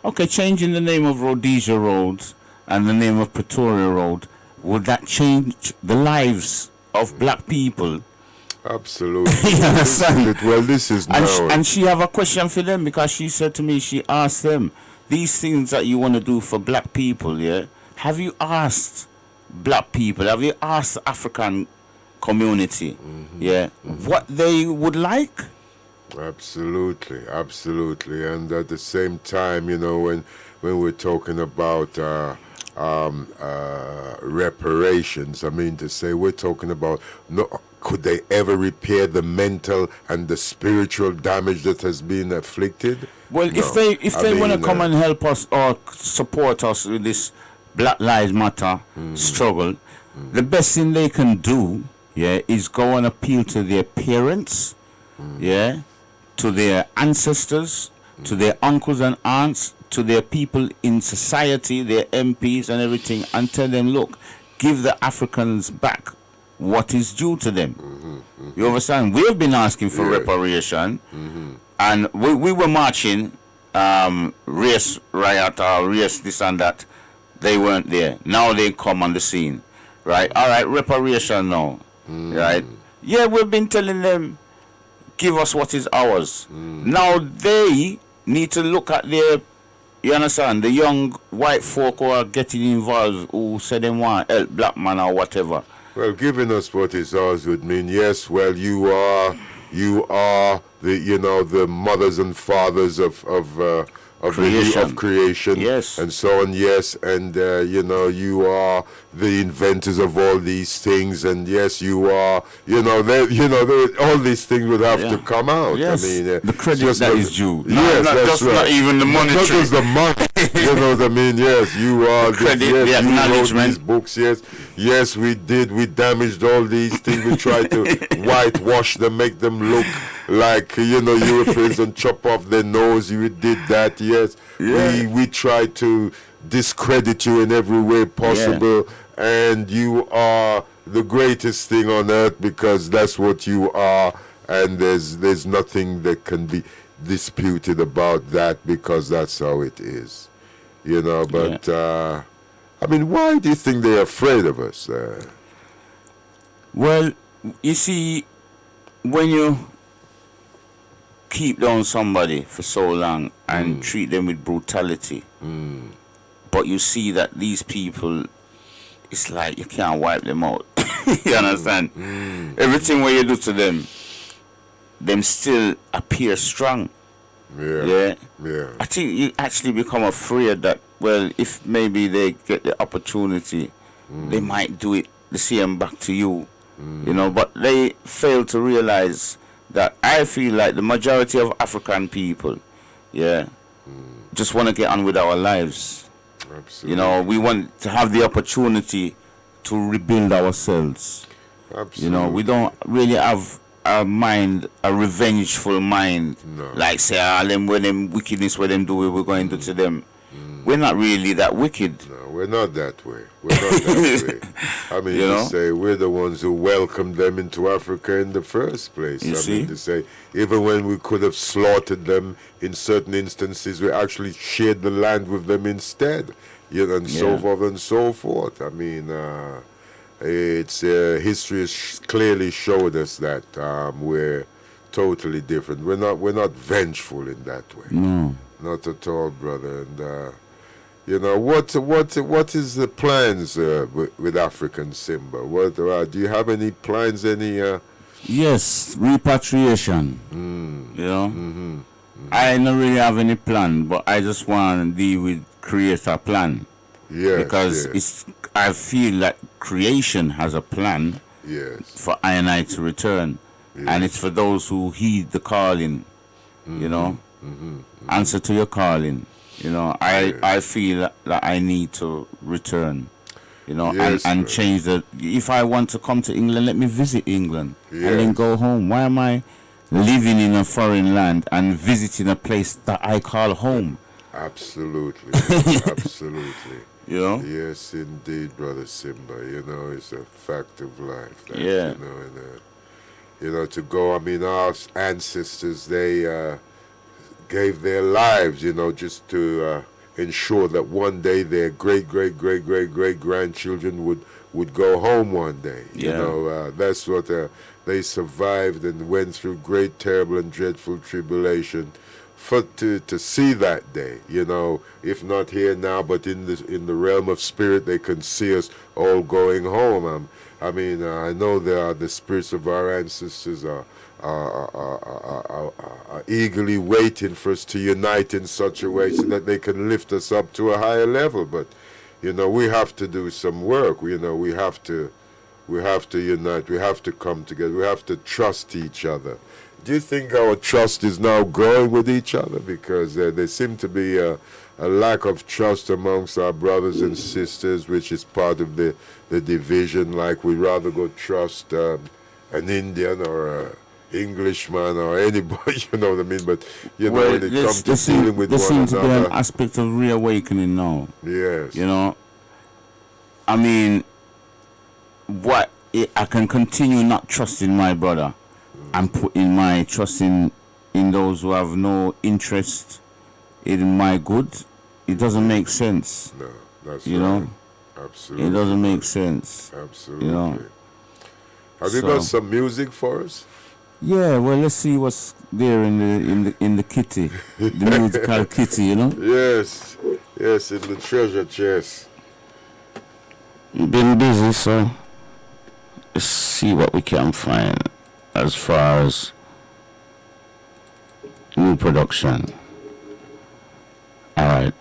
okay, changing the name of Rhodesia Road and the name of Pretoria Road, would that change the lives of black people? Absolutely. You understand? Well, this is now. And she have a question for them because she said to me, she asked them, these things that you want to do for black people, yeah, have you asked black people, have you asked the African community, yeah, what they would like? Absolutely, absolutely. And at the same time, when we're talking about reparations, I mean to say, we're talking about, no, could they ever repair the mental and the spiritual damage that has been afflicted? Well, No. if they want to come and help us or support us with this Black Lives Matter struggle, the best thing they can do, yeah, is go and appeal to their parents, yeah, to their ancestors, to their uncles and aunts, to their people in society, their MPs and everything, and tell them, look, give the Africans back what is due to them. You understand? We've been asking for reparation, and we were marching, race riot or race this and that. They weren't there. Now they come on the scene, right? All right, reparation now, right? Yeah, we've been telling them, give us what is ours. Now they need to look at their, you understand, the young white folk who are getting involved, who say they want help black man or whatever. Well, giving us what is ours would mean, yes, well, you are the mothers and fathers of creation, yes, and so on, yes, and you are the inventors of all these things, and yes, you are, all these things would have to come out. Yes. I mean, the credit that is due. Yes, that's right. Not even the monetary. Not just the money. You know what I mean? Yes, you are the credit, yes, the you acknowledgement. wrote these books. Yes, we did. We damaged all these things. We tried to whitewash them, make them look like Europeans, and chop off their nose. You did that. Yes, we tried to discredit you in every way possible, and you are the greatest thing on earth because that's what you are, and there's nothing that can be disputed about that because that's how it is, but I mean, why do you think they're afraid of us? Well, you see, when you keep down somebody for so long and treat them with brutality, but you see that these people, it's like you can't wipe them out. You understand? Everything what you do to them still appear strong. Yeah. I think you actually become afraid that, well, if maybe they get the opportunity, they might do it the same back to you. But they fail to realize that I feel like the majority of African people, just want to get on with our lives. Absolutely. We want to have the opportunity to rebuild ourselves. Absolutely. We don't really have a revengeful mind. No. Like say, them wickedness where them do, we're going to them. We're not really that wicked. No, we're not that way. We're not that way. I mean, to say we're the ones who welcomed them into Africa in the first place. Mean to say, even when we could have slaughtered them in certain instances, we actually shared the land with them instead. And so forth and so forth. I mean, it's history has clearly showed us that we're totally different. We're not vengeful in that way. No, not at all, brother. And what is the plans with Afrikan Simba? What do you have any plans? Yes, repatriation. I don't really have any plan, but I just want to create a plan. Yes, because I feel like creation has a plan for I and I to return, and it's for those who heed the calling. Answer to your calling. I feel that I need to return. And change the. If I want to come to England, let me visit England and then go home. Why am I living in a foreign land and visiting a place that I call home? Absolutely, absolutely. Yes, indeed, brother Simba. It's a fact of life. That, to go. I mean, our ancestors, they gave their lives, just to ensure that one day their great grandchildren would go home one day. That's what they survived and went through great, terrible, and dreadful tribulation to see that day. If not here now, but in the realm of spirit, they can see us all going home. I mean, I know the spirits of our ancestors are are eagerly waiting for us to unite in such a way so that they can lift us up to a higher level. But we have to do some work. We have to unite. We have to come together. We have to trust each other. Do you think our trust is now growing with each other? Because there seems to be a lack of trust amongst our brothers and sisters, which is part of the division. Like we'd rather go trust an Indian or a Englishman or anybody, you know what I mean? But when it comes to dealing with one another, there seems to be an aspect of reawakening now. Yes. I mean, what I can continue not trusting my brother and putting my trust in those who have no interest in my good. It doesn't make sense. No, that's right. Absolutely. It doesn't make sense. Absolutely. Have you got some music for us? Yeah, well, let's see what's there in the kitty, the musical kitty, Yes, in the treasure chest. We've been busy, so let's see what we can find as far as new production. All right.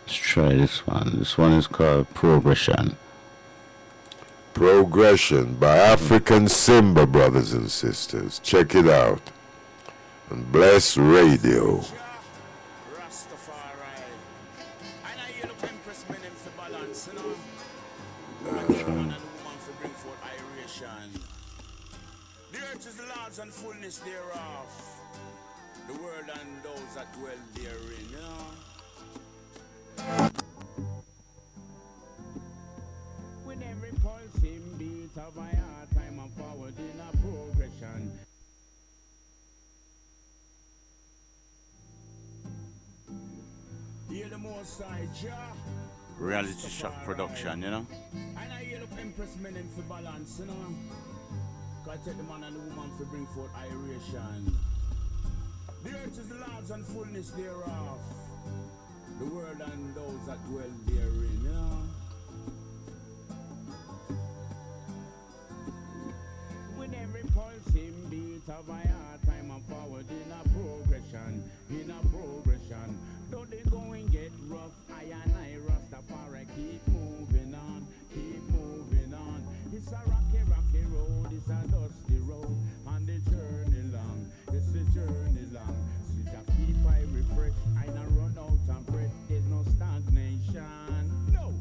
Let's try this one. This one is called Progression. Progression by Afrikan Simba, brothers and sisters. Check it out on Bless Radio. And fullness thereof, the world and those that dwell therein, With every pulsing beat of my heart, I'm forward in a progression. Hear the more side, Reality Shock production, And I hear the Empress men for balance, I take the man and the woman to bring forth iration. The earth is the Lord's and fullness thereof, the world and those that dwell therein. With every pulsing beat of my heart, I'm forward in a progression, Though the going get rough, I and I Rastafari keep moving on, It's a rocky road, it's a dusty road, and the journey long, it's the journey long. See just keep I refresh, I don't run out of breath, there's no stagnation. No,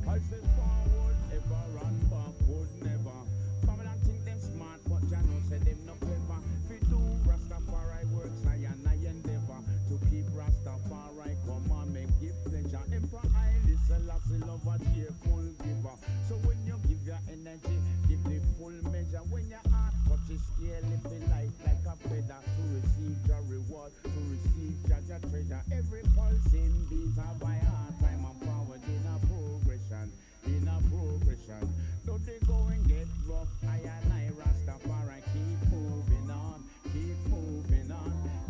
I say forward, ever run backward, never. Babylon think them smart, but ya know say them no clever. Fi do Rastafari works, I endeavor to keep Rastafari come and make give pleasure. Emperor Haile Selassie love a cheerful giver. So when you give your energy, give the full measure. When your heart touches scale, lift it like a feather to receive your reward, to receive your treasure. Every pulsing beat of my heart, I'm forward in a progression. Though they go and get rough, I and I Rastafari keep moving on.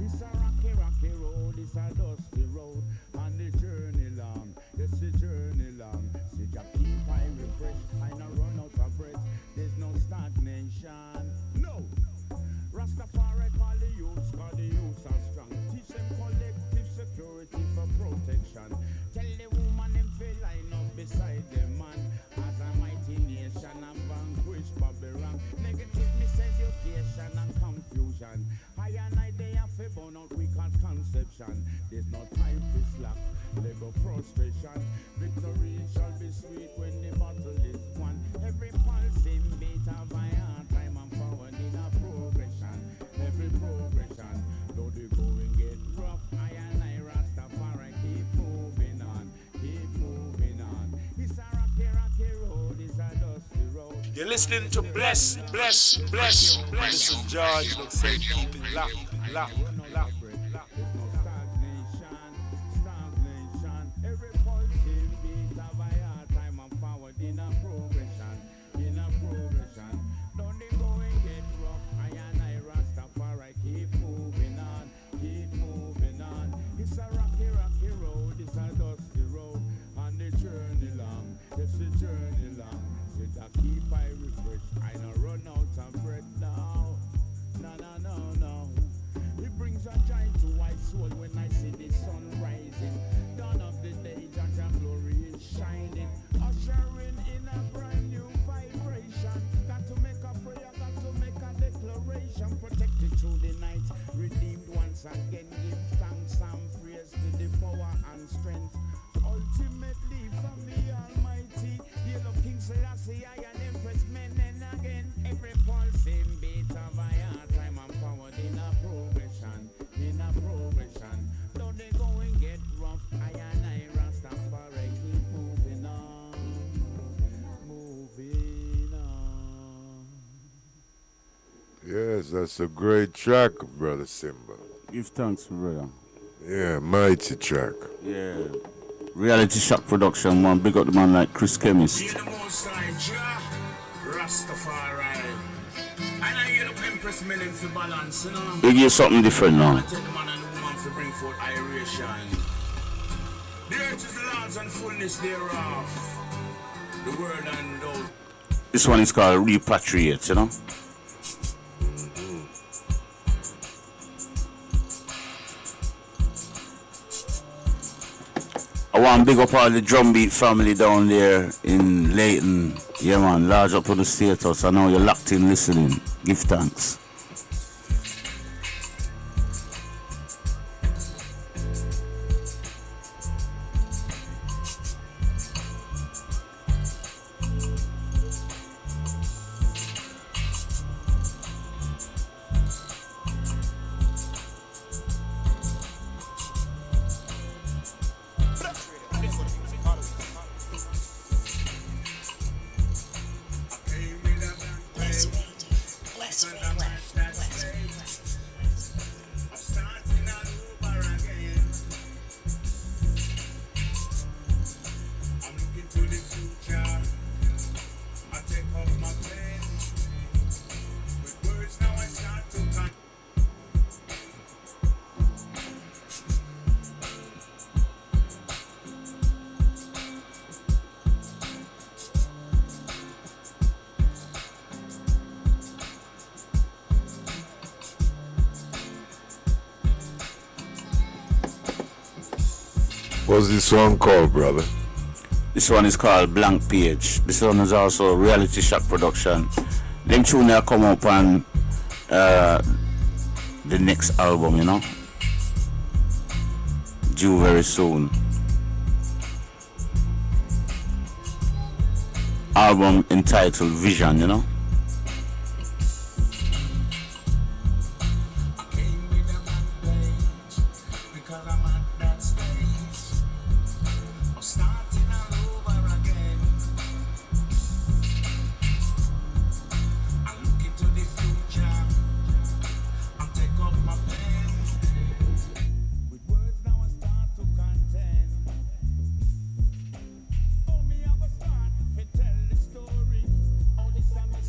It's a rocky road, it's a dusty road, and the journey long, it's the journey long. See ya keep I refresh, I not run out of breath, there's no stagnation. No, Rastafari call the youths are strong. Teach them collective security for protection. Tell the woman them feel line up beside them man. As a mighty nation and vanquish Babylon. Negative miseducation and confusion. I and I they have to burn out weak conception. There's no time for slack, labor frustration. Victory shall be sweet when the battle is won. Every pulsing beat of my heart, I'm forward in a progression. Every progression, though the going get rough, I and I Rastafari keep moving on. It's a rocky road, it's a dusty road. You're listening to Bless. This is George. Looks like keep it locked. There's no stagnation. Every pulsing beat of my heart, I'm forward in a progression. Don't they go and get rough, I and I Rastafari keep moving on. It's a rocky road, it's a dusty road, and the journey long. once again give thanks and praise to the power and strength. Ultimately from the Almighty, Hail of King Selassie, I and Empress Menen again. Every pulsing beat of my heart, time and forward in a progression, in a progression. Though they go and get rough, I and I Rastafari keep moving on, moving on. Yes, that's a great track, Brother Simba. Give thanks, brother. Yeah, mighty track. Yeah. Reality Shock Production, man. Big up the man like Chris Chemist. Be the most high, Jah, Rastafari. And I hear the Empress Menen for balance, you know. We give something different now. I tell the man and the woman to bring forth iration. The earth is the Lord's and fullness thereof. The world and those. This one is called Repatriate, you know. I want to big up all the drumbeat family down there in Leighton. Yeah, man, large up on the status. I know you're locked in listening. Give thanks. What's this one called, brother? This one is called Blank Page. This one is also a Reality Shock Production. Them tune there come up on the next album, you know. Due very soon. Album entitled Vision, you know. Tell the story, all this time is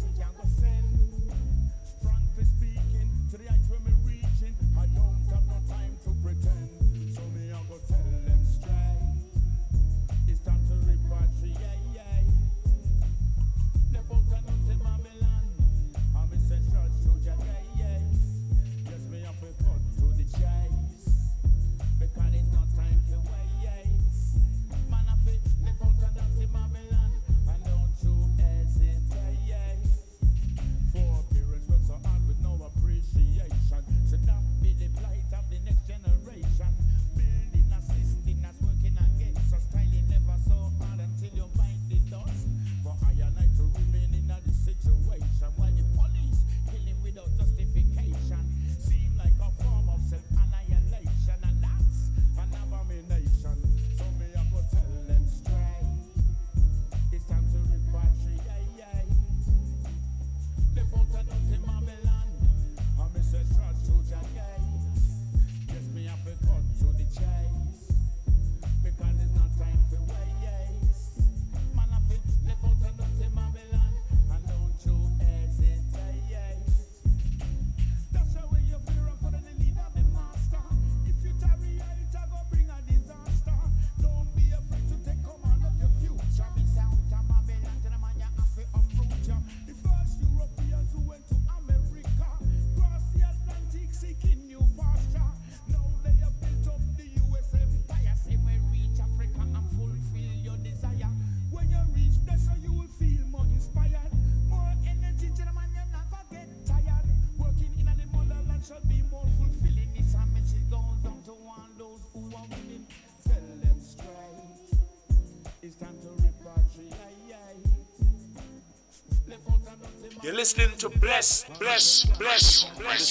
listening to Bless. And this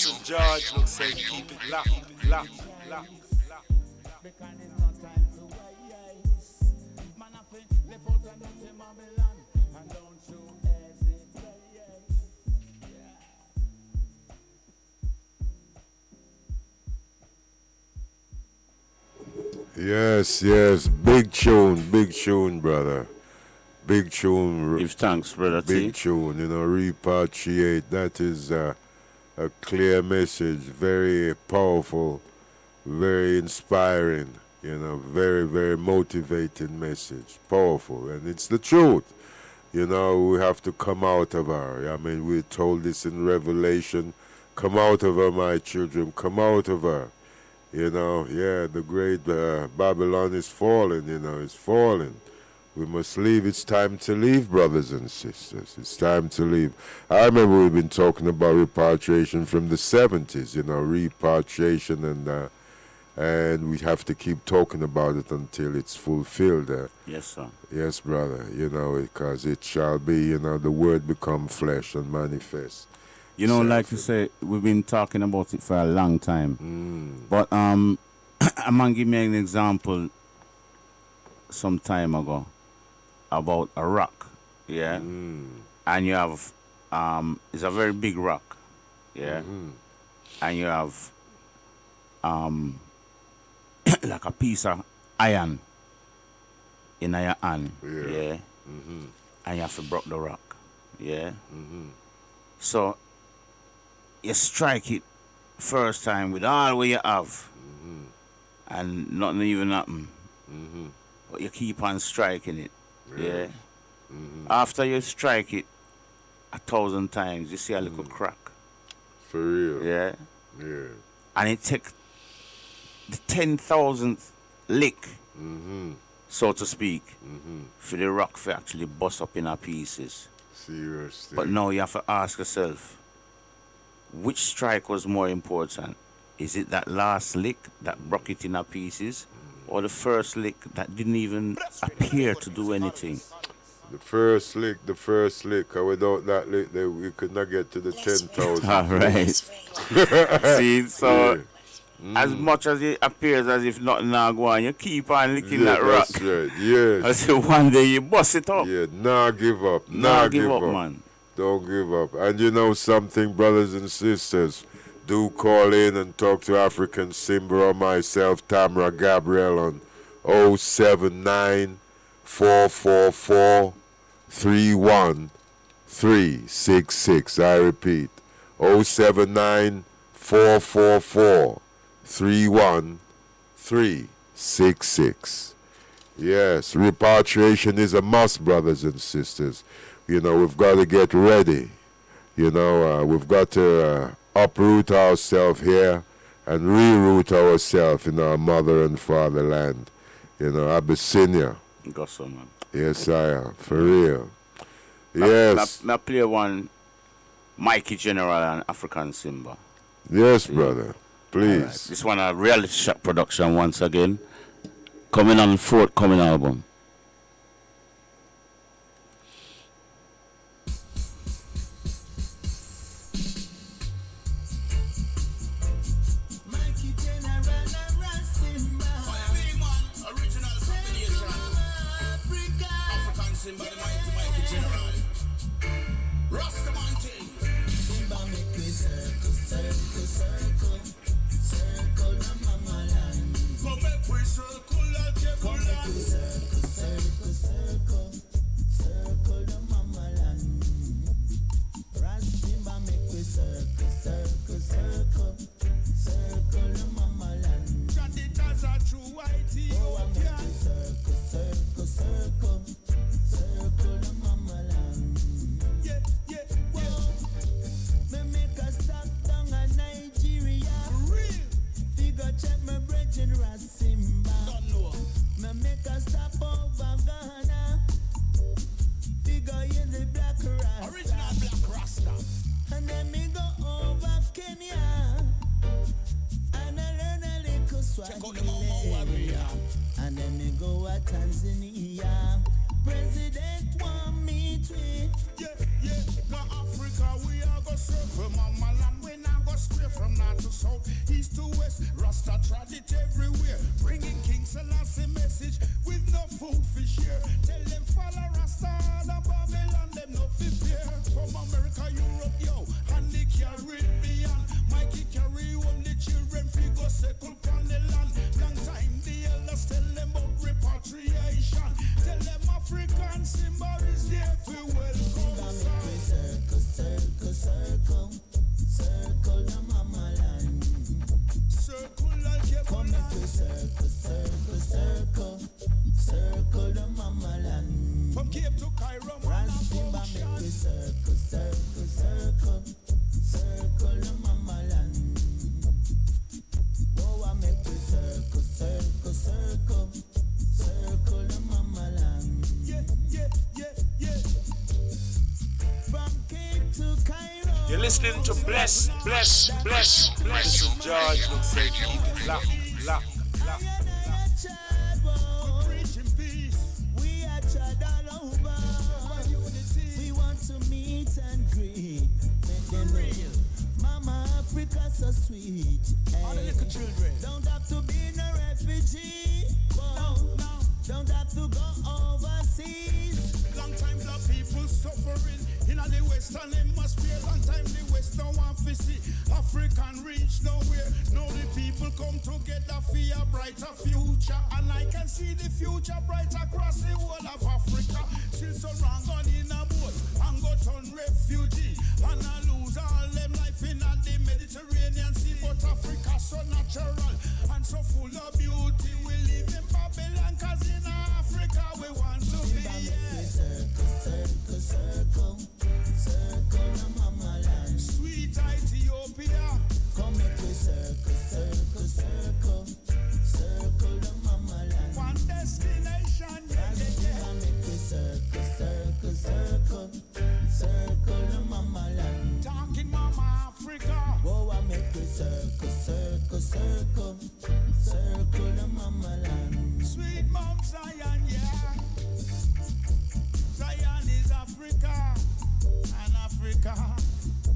is George. Looks say keep it locked. Yes, big tune, brother. Big tune. Give thanks, brother Big T. tune, repatriate. That is a clear message, very powerful, very inspiring, very, very motivating message. Powerful, and it's the truth. We have to come out of her. We're told this in Revelation. Come out of her, my children. Come out of her. The great Babylon is falling, it's falling. We must leave. It's time to leave, brothers and sisters. It's time to leave. I remember we've been talking about repatriation from the 70s, repatriation, and we have to keep talking about it until it's fulfilled. Yes, sir. Yes, brother, because it shall be, the word become flesh and manifest. Like you say, we've been talking about it for a long time. But I'm going to give me an example some time ago about a rock, yeah? And you have, it's a very big rock, yeah? And you have, like a piece of iron in your hand, yeah? And you have to break the rock, yeah? So, you strike it first time with all what you have, and nothing even happen. But you keep on striking it, yeah? After you strike it 1,000 times, you see a little crack. For real? Yeah? Yeah. And it takes the 10,000th lick, so to speak, for the rock to actually bust up in pieces. Seriously. But now you have to ask yourself, which strike was more important? Is it that last lick that broke it in pieces, or the first lick that didn't even appear to do anything? The first lick, and without that lick, we could not get to the 10,000. All right. See, so as much as it appears as if nothing now go on, you keep on licking that rock. That's right, yes. Until one day you bust it up. Yeah, give up. Give up, man. Don't give up. And something, brothers and sisters, do call in and talk to Afrikan Simba or myself, Tamra Gabriel, on 079 444 31366. I repeat, 079 444 31366. Yes, repatriation is a must, brothers and sisters. We've got to get ready. We've got to uproot ourselves here and reroot ourselves in our mother and fatherland. Abyssinia. Got some, man. Yes, I am. For real. Yes. I play one Mikey General and Afrikan Simba. Yes, brother. Please. Right. This one a reality shock production once again. Coming on forthcoming album. Simba the mighty Mikey General. Rastaman thing. Simba make me circle, circle, circle. Circle the mama land. Come make we circle like your Come make we circle, circle, circle. Circle the mama land. Simba make we circle, circle, circle. Circle the mama land. Got it as a true white Ethiopia. Circle, circle, circle. Circle the mama land. Yeah, yeah, whoa. Me make a stop down at Nigeria. For real. Figure check my bridge in Simba. Don't know. Me make a stop over Ghana. Figure you the black Rasta. Original black Rasta. And then me go over Kenya. And I learn a little Swahili. Check out the Mama Warrior. And then me go to Tanzania. president want me to. Yeah, now Africa, we are go circle mama land. We now go straight from north to south, east to west. Rasta trod it everywhere, bringing King Selassie message with no food for share. Tell them follow Rasta, all of Babylon, them no fear. From America, Europe, yo, and the Caribbean. Mikey carry on the children, figure circle on the land. Long time the elders tell them about repatriation. Tell them Afrikan Simba is there for welcome. Circle, circle, circle, circle the mama land. Circle like your Come make we circle, circle, circle, circle the mama land. from Cape to Cairo, Ran Simba make we circle, circle, circle, circle the mama land. Oh, I make we circle, circle, circle, circle the mama land. yeah. From Cape to Cairo. You're listening to Bless. This is George. Looks like keep it locked. Preaching peace. We are tried all over. We want to meet and greet. Make them know Mama Africa so sweet. All the little children. Don't have to be a refugee. No. Don't have to go overseas. Long time the people suffering in the Western hemisphere. Long time the West don't want to see African reach nowhere. Now the people come together for a brighter future, and I can see the future bright across the whole of Africa. Still so wrong on in a boat and go turn refugee, and I lose all them life in the Mediterranean Sea. But Africa so natural and so full of beauty. We live in Babylon 'cause in Africa we want to be. Circle, circle, circle the mama land. Sweet Ethiopia. Come make we circle, circle, circle, circle the mama land. One destination, yeah. Make we circle, circle, circle, circle the mama land. Talking Mama Africa. Oh, I make we circle, circle, circle, circle the mama land. Sweet Mount Zion, yeah. Zion is Africa, and Africa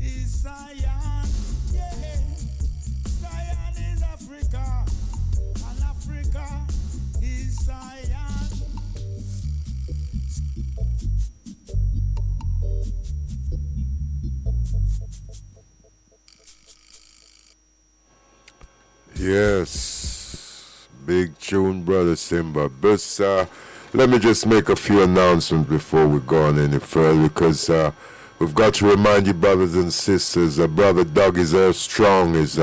is Zion, yeah. Zion is Africa, and Africa is Zion. Yes, big tune, brother Simba. But let me just make a few announcements before we go on any further, because we've got to remind you, brothers and sisters, brother Doug is strong is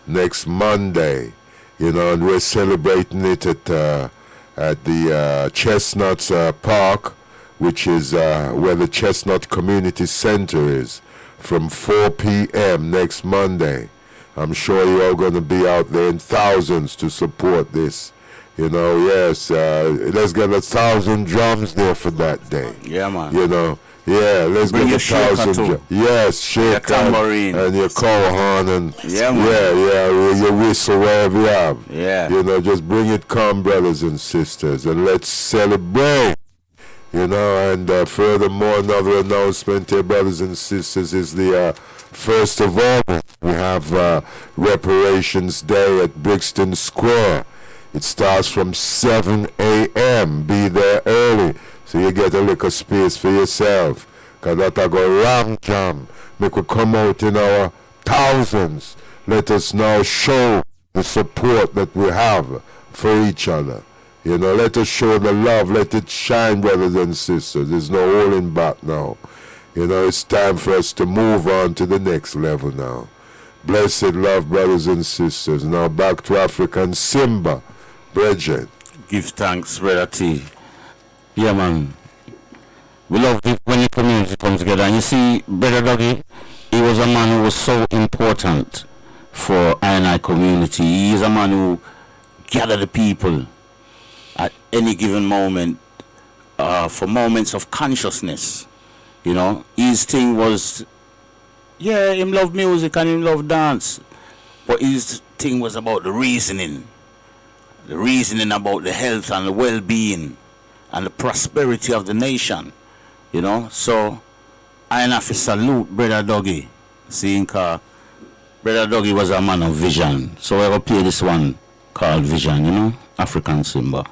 next Monday, and we're celebrating it at the Chestnuts Park, which is where the Chestnut Community Center is, from 4 p.m. next Monday. I'm sure you're all going to be out there in thousands to support this. Yes, let's get 1,000 drums there for that day. Yeah, man. Let's Bring get your 1,000 shaker too. Yes, shaker Your tambourine. and your cohorn and Yeah, man. your whistle, wherever you have. Yeah. Just bring it, come, brothers and sisters, and let's celebrate. And furthermore, another announcement here, brothers and sisters, is the 1st of August. We have Reparations Day at Brixton Square. It starts from 7 a.m. Be there early so you get a little space for yourself. Because that'll go ram jam. Make we come out in our thousands. Let us now show the support that we have for each other. Let us show the love. Let it shine, brothers and sisters. There's no holding back now. It's time for us to move on to the next level now. Blessed love, brothers and sisters. Now back to Afrikan Simba. Brethren. Give thanks, brother T. Yeah, man. We love it when the community comes together. And you see, brother Dougie, he was a man who was so important for I community. He is a man who gathered the people at any given moment for moments of consciousness. His thing was, him love music and him love dance, but his thing was about the reasoning about the health and the well-being and the prosperity of the nation. You know, so I have to salute Brother Dougie. Seeing Brother Dougie was a man of vision. So I will play this one called Vision, you know, Afrikan Simba.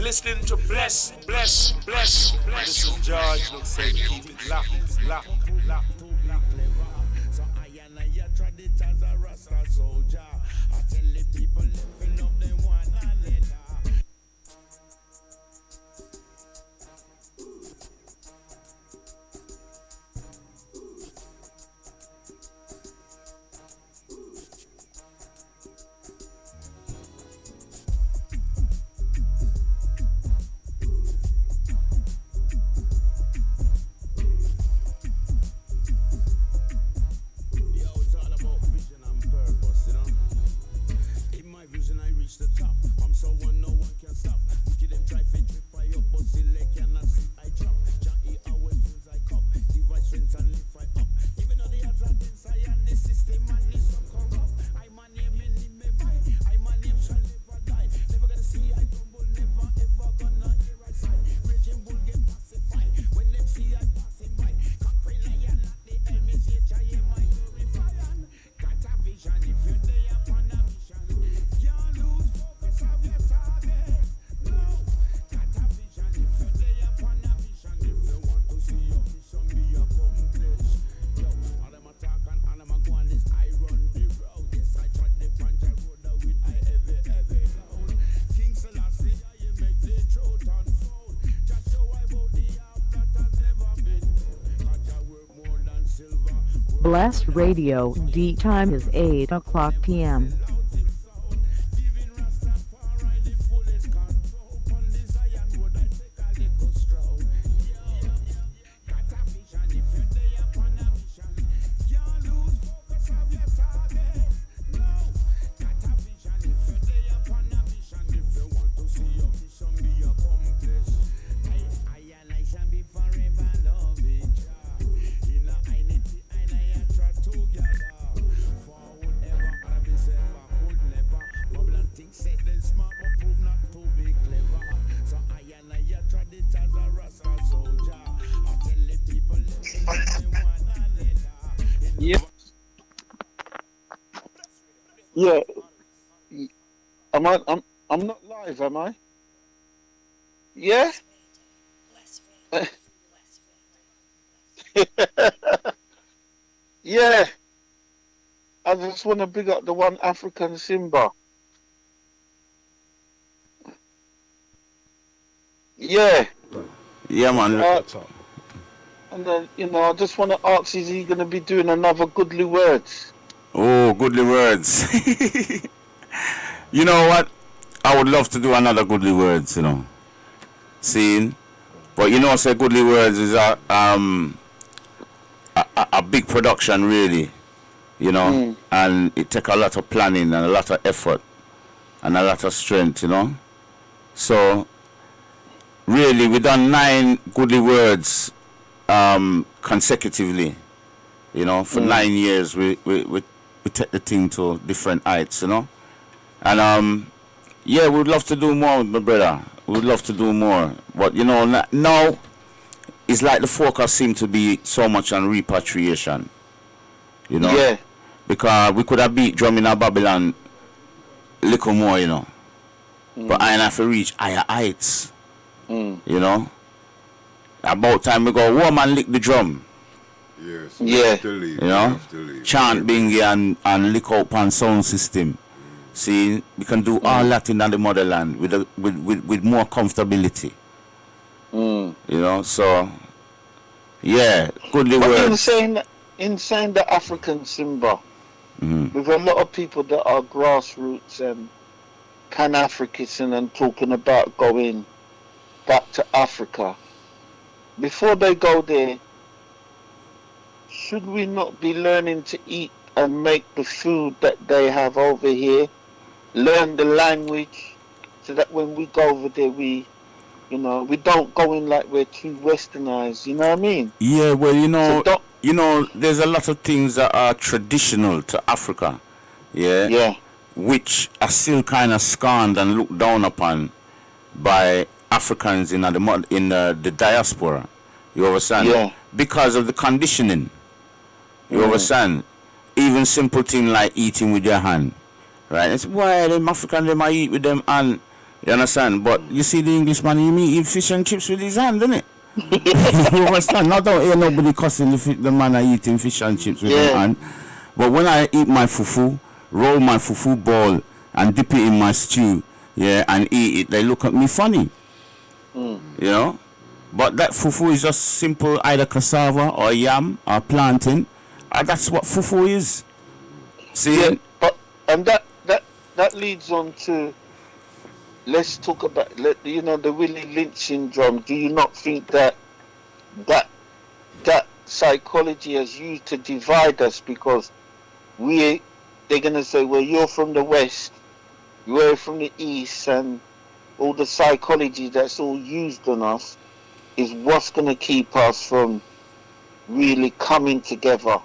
Listening to bless. This is George. Looks like keep it locked. So I and I tried it as a Rasta soldier. I tell the people living love them one another. Blessed Radio. D time is 8 o'clock p.m. Yeah, I'm not live, am I? Yeah. Yeah. I just want to big up the one Afrikan Simba. Yeah. Yeah, man. And then, I just want to ask, is he going to be doing another Goodly Words? Oh, goodly words. You know what? I would love to do another goodly words, you know. Seeing? But you know, say goodly words is a big production, really. You know, and it take a lot of planning and a lot of effort and a lot of strength, you know. So, really, we done 9 goodly words consecutively. You know, for 9 years, we take the thing to different heights, you know. And yeah, we'd love to do more, my brother. We'd love to do more, but you know, now it's like the focus seems to be so much on repatriation. You know, Yeah. because we could have beat drum in Babylon little more, you know. But I have to reach higher heights. You know, about time we go, woman lick the drum. Yes. Yeah. You know, chant bingy and lick up on sound system. See, we can do all that in the motherland with more comfortability. You know, so yeah, goodly But words. insane the African Simba, with a lot of people that are grassroots and Pan-African and talking about going back to Africa. Before they go there, should we not be learning to eat and make the food that they have over here? Learn the language so that when we go over there, we don't go in like we're too westernized. You know what I mean? Yeah, well, So you know, there's a lot of things that are traditional to Africa. Yeah. Yeah. Which are still kind of scorned and looked down upon by Africans in the diaspora. You understand? Yeah. Because of the conditioning. You understand? Even simple thing like eating with your hand. Right? It's why them African them I eat with them hand. You understand? But you see the Englishman, you mean eat fish and chips with his hand, don't it? You understand? Now don't hear nobody cussing the man I eating fish and chips with his hand. But when I eat my fufu, roll my fufu ball and dip it in my stew, yeah, and eat it, they look at me funny. You know? But that fufu is just simple either cassava or yam or plantain. That's what fufu is. See? Yeah, and that leads on to, let's talk about the Willie Lynch syndrome. Do you not think that psychology is used to divide us because they're gonna say, well, you're from the West, you're from the East, and all the psychology that's all used on us is what's gonna keep us from really coming together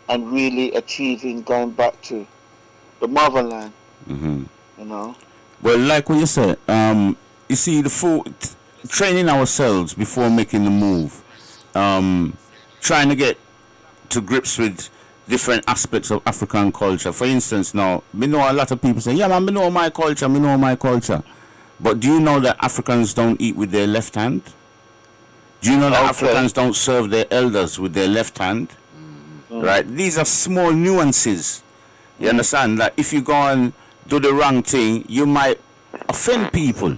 and really achieving going back to the motherland. You know. Well, like what you said, you see, training ourselves before making the move, trying to get to grips with different aspects of African culture. For instance, now, we know a lot of people say, yeah, man, we know my culture. But do you know that Africans don't eat with their left hand? Do you know that Africans don't serve their elders with their left hand? Right? These are small nuances. You understand? That if you go and do the wrong thing, you might offend people.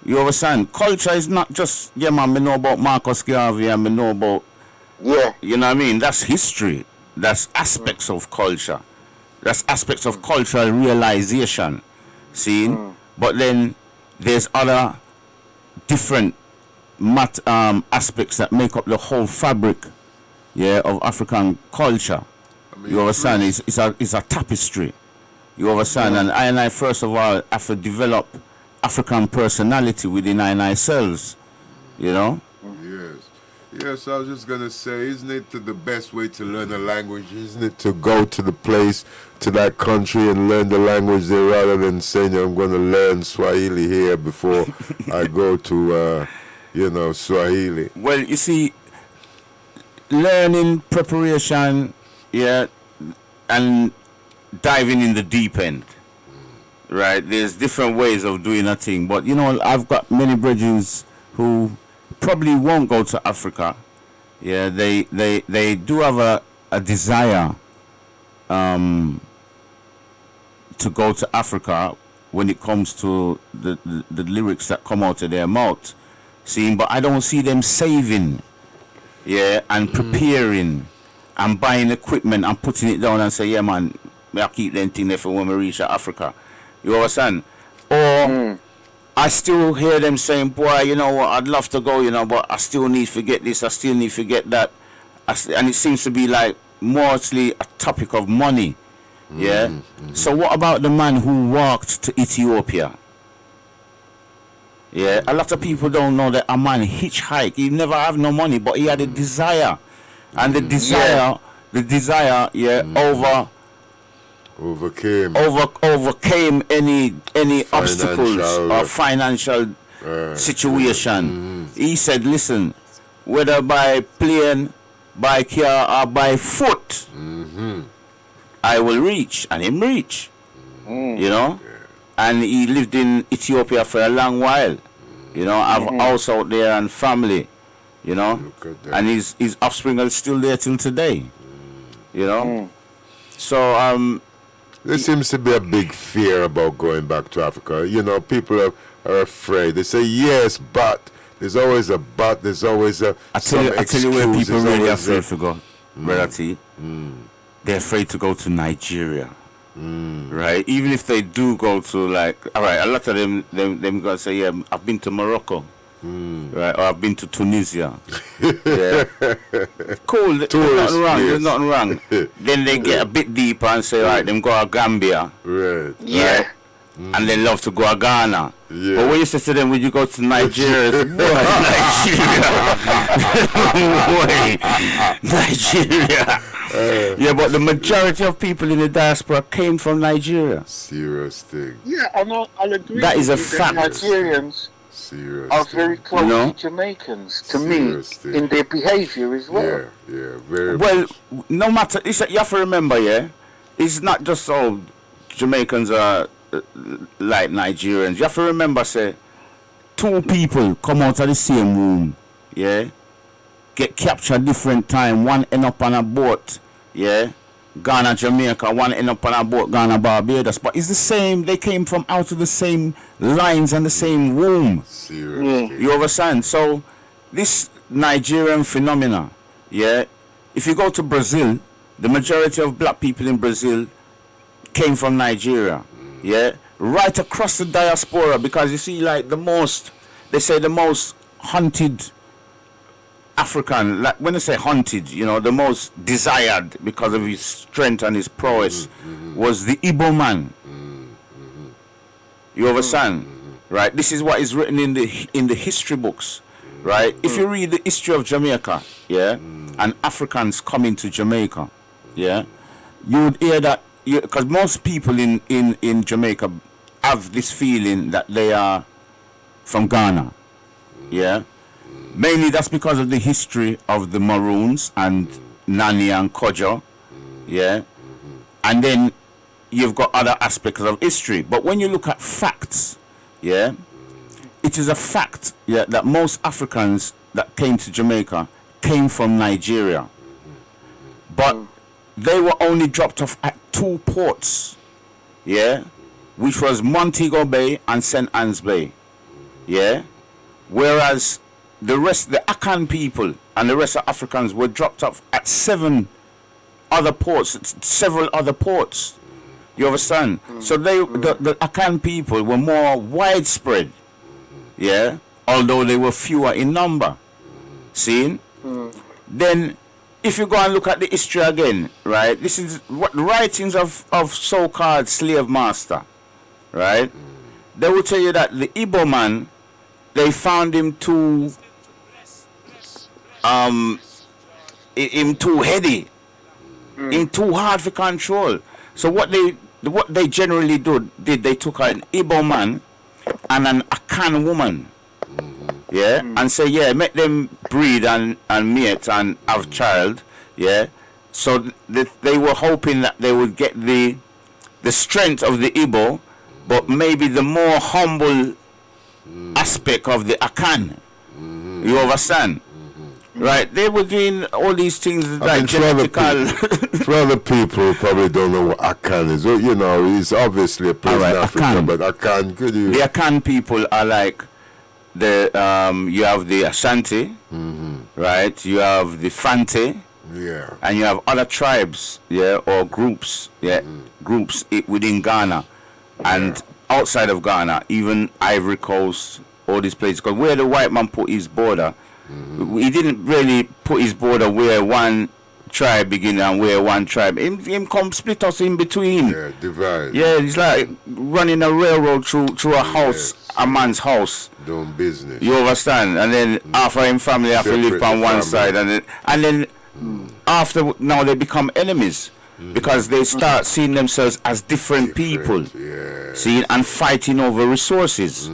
You understand? Culture is not just, yeah, man, we know about Marcus Garvey and we know about, you know what I mean? That's history. That's aspects of culture. That's aspects of cultural realization. See? But then there's other different aspects that make up the whole fabric, of African culture. You understand? It's a tapestry. You understand? And I first of all have to develop African personality within ourselves. You know? Yes, I was just going to say, isn't it the best way to learn a language? Isn't it to go to the place, to that country and learn the language there rather than saying I'm going to learn Swahili here before I go to, Swahili? Well, you see, learning, preparation, and diving in the deep end, right? There's different ways of doing a thing. But, I've got many brethren who probably won't go to Africa. Yeah, they do have a desire to go to Africa when it comes to the lyrics that come out of their mouth. See, but I don't see them saving, and preparing and buying equipment and putting it down and say, yeah, man, I'll keep them thing there for when we reach Africa. You understand? Or I still hear them saying, boy, you know what, I'd love to go, you know, but I still need to get this, I still need to get that. And it seems to be like mostly a topic of money. Yeah. So what about the man who walked to Ethiopia? Yeah. A lot of people don't know that a man hitchhiked. He never have no money, but he had a desire, and the desire, overcame any obstacles or financial situation. He said, listen, whether by plane, by car, or by foot, I will reach, and him reach. You know, and he lived in Ethiopia for a long while. You know, have a house out there and family. You know, and his offspring are still there till today. You know, so there seems to be a big fear about going back to Africa. You know, people are afraid. They say yes, but there's always a but. There's always a. I tell you where people really afraid to go, brother T. They're afraid to go to Nigeria, right? Even if they do go to, like, all right, a lot of them gonna say, yeah, I've been to Morocco, right, or I've been to Tunisia. Yeah, cool. There's nothing wrong. There's nothing wrong. Then they get a bit deeper and say, right, them go to Gambia, right? And they love to go to Ghana. But when you say to them, when you go to Nigeria, it's, boy, Nigeria. Yeah, but the majority of people in the diaspora came from Nigeria. Serious thing. Yeah, I'll agree. That is a with you fact. that Nigerians are very close to Jamaicans, to me, in their behaviour as well. Yeah, very well, no matter, you have to remember, yeah, it's not just all Jamaicans are like Nigerians. You have to remember, say, two people come out of the same room, yeah, get captured different time. One end up on a boat, yeah, Ghana, Jamaica. One end up on a boat, Ghana, Barbados. But it's the same. They came from out of the same lines and the same room. Seriously. You understand? So this Nigerian phenomena, yeah, if you go to Brazil, the majority of black people in Brazil came from Nigeria. Yeah, right across the diaspora, because you see, like, they say the most hunted African, like when they say hunted, you know, the most desired because of his strength and his prowess was the Igbo man. You understand? Right? This is what is written in the history books, right? If you read the history of Jamaica, yeah, and Africans coming to Jamaica, yeah, you would hear that, because most people in Jamaica have this feeling that they are from Ghana, yeah. Mainly that's because of the history of the Maroons and Nani and Kojo, yeah. And then you've got other aspects of history. But when you look at facts, yeah, it is a fact, yeah, that most Africans that came to Jamaica came from Nigeria. But they were only dropped off at two ports, yeah, which was Montego Bay and St. Anne's Bay, yeah. Whereas the rest, the Akan people and the rest of Africans were dropped off at several other ports. You understand? So the Akan people were more widespread, yeah, although they were fewer in number. See? Then, if you go and look at the history again, right, this is what the writings of so-called slave master, right, they will tell you that the Igbo man, they found him too heady, him too hard for control. So what they generally did, they took an Igbo man and an Akan woman, yeah, and say, yeah, make them breed and mate and have child, yeah. So they were hoping that they would get the strength of the Igbo, but maybe the more humble aspect of the Akan. You understand? Right? They were doing all these things like genetical. For other people who probably don't know what Akan is, you know, it's obviously a place in Africa, Akan. But Akan, could you? The Akan people are like you have the Ashanti, right? You have the Fante, Yeah. And you have other tribes, yeah, or groups, yeah, groups within Ghana and outside of Ghana, even Ivory Coast, all these places. Because where the white man put his border, he didn't really put his border where one tribe begin and where one tribe. Him come split us in between. Yeah, divide. Yeah, it's like running a railroad through a house, a man's house. Doing business. You understand? And then after him family have to live on one side, and then after now they become enemies because they start seeing themselves as different people. Yeah. See, and fighting over resources.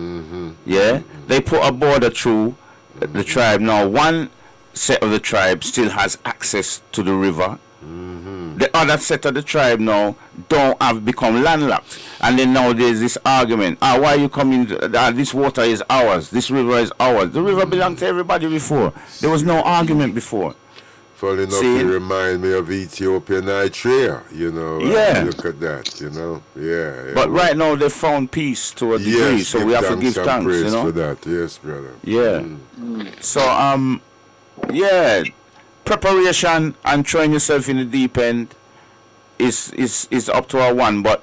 Yeah, they put a border through the tribe. Now one set of the tribe still has access to the river. The other set of the tribe now don't have become landlocked, and then now there's this argument. Why are you coming? This water is ours. This river is ours. The river belonged to everybody before. There was no argument before. Funny enough, it remind me of Ethiopia and Eritrea, you know. Yeah. Look at that, you know. Yeah. But right now they found peace to a degree, yes, so we have to give thanks, praise you know. for that. Yes, brother. Yeah. So yeah, preparation and throwing yourself in the deep end is up to our one. But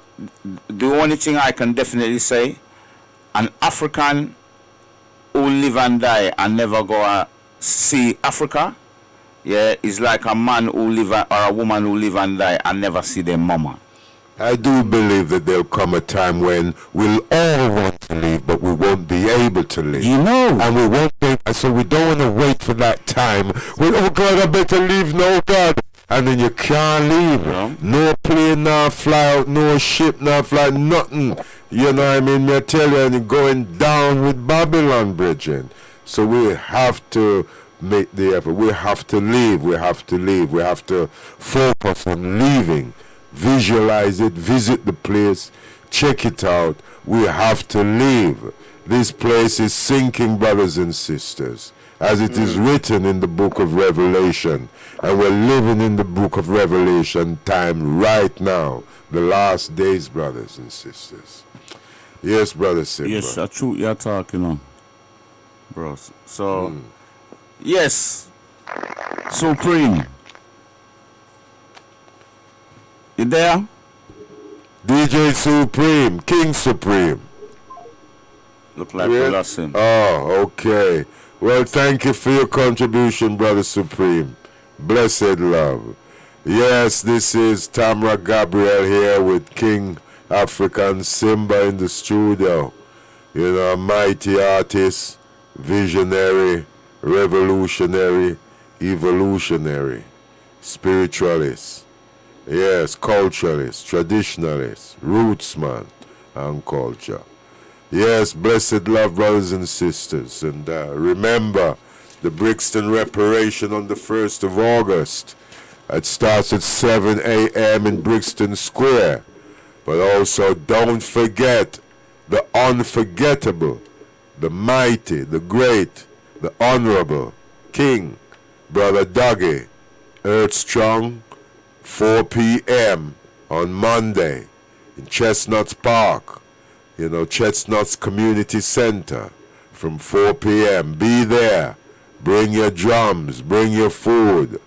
the only thing I can definitely say, an African who live and die and never go see Africa, yeah, is like a man who live or a woman who live and die and never see their mama. I do believe that there'll come a time when we'll all want to leave, but we won't be able to leave. You know. And we won't be, so we don't want to wait for that time. Oh God, I better leave now, God. And then you can't leave. No plane now fly out, no ship now fly, nothing. You know what I mean? Me tell you, and you're going down with Babylon, bridging. So we have to make the effort. We have to leave. We have to leave. We have to focus on leaving. Visualize it, visit the place, check it out. We have to leave. This place is sinking, brothers and sisters, as it is written in the book of Revelation. And we're living in the book of Revelation time right now, the last days, brothers and sisters. Yes, brother Simba. Yes, that's true. You're talking on, bros. So, yes, Supreme. You there? DJ Supreme, King Supreme. Look like we lost him. Oh, okay. Well, thank you for your contribution, Brother Supreme. Blessed love. Yes, this is Tamra Gabriel here with King Afrikan Simba in the studio. You know, a mighty artist, visionary, revolutionary, evolutionary, spiritualist. Yes, culturalist, traditionalist, rootsman, and culture. Yes, blessed love, brothers and sisters. And remember, the Brixton Reparation on the 1st of August. It starts at 7 a.m. in Brixton Square. But also, don't forget the unforgettable, the mighty, the great, the honorable King, Brother Dougie, Earth Strong, 4 p.m. on Monday in Chestnuts Park, you know, Chestnuts Community Center from 4 p.m. Be there. Bring your drums, bring your food,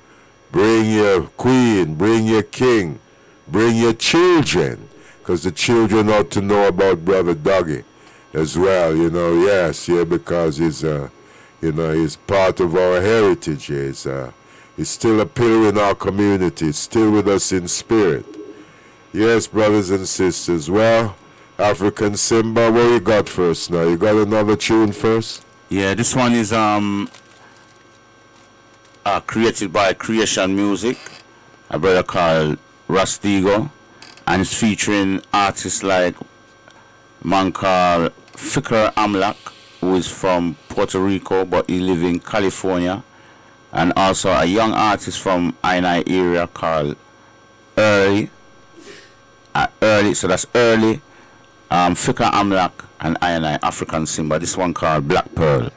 bring your queen, bring your king, bring your children, because the children ought to know about Brother Dougie as well, you know, yes, yeah, because he's, you know, he's part of our heritage. He's still a pillar in our community, still with us in spirit. Yes, brothers and sisters. Well, Afrikan Simba, what you got first now? You got another tune first? Yeah, this one is created by Creation Music, a brother called Rustigo, and it's featuring artists like a man called Fikr Amlak, who is from Puerto Rico, but he lives in California. And also a young artist from INI area called Early. So that's Early, Fikr Amlak, and INI Afrikan Simba. This one called Black Pearl.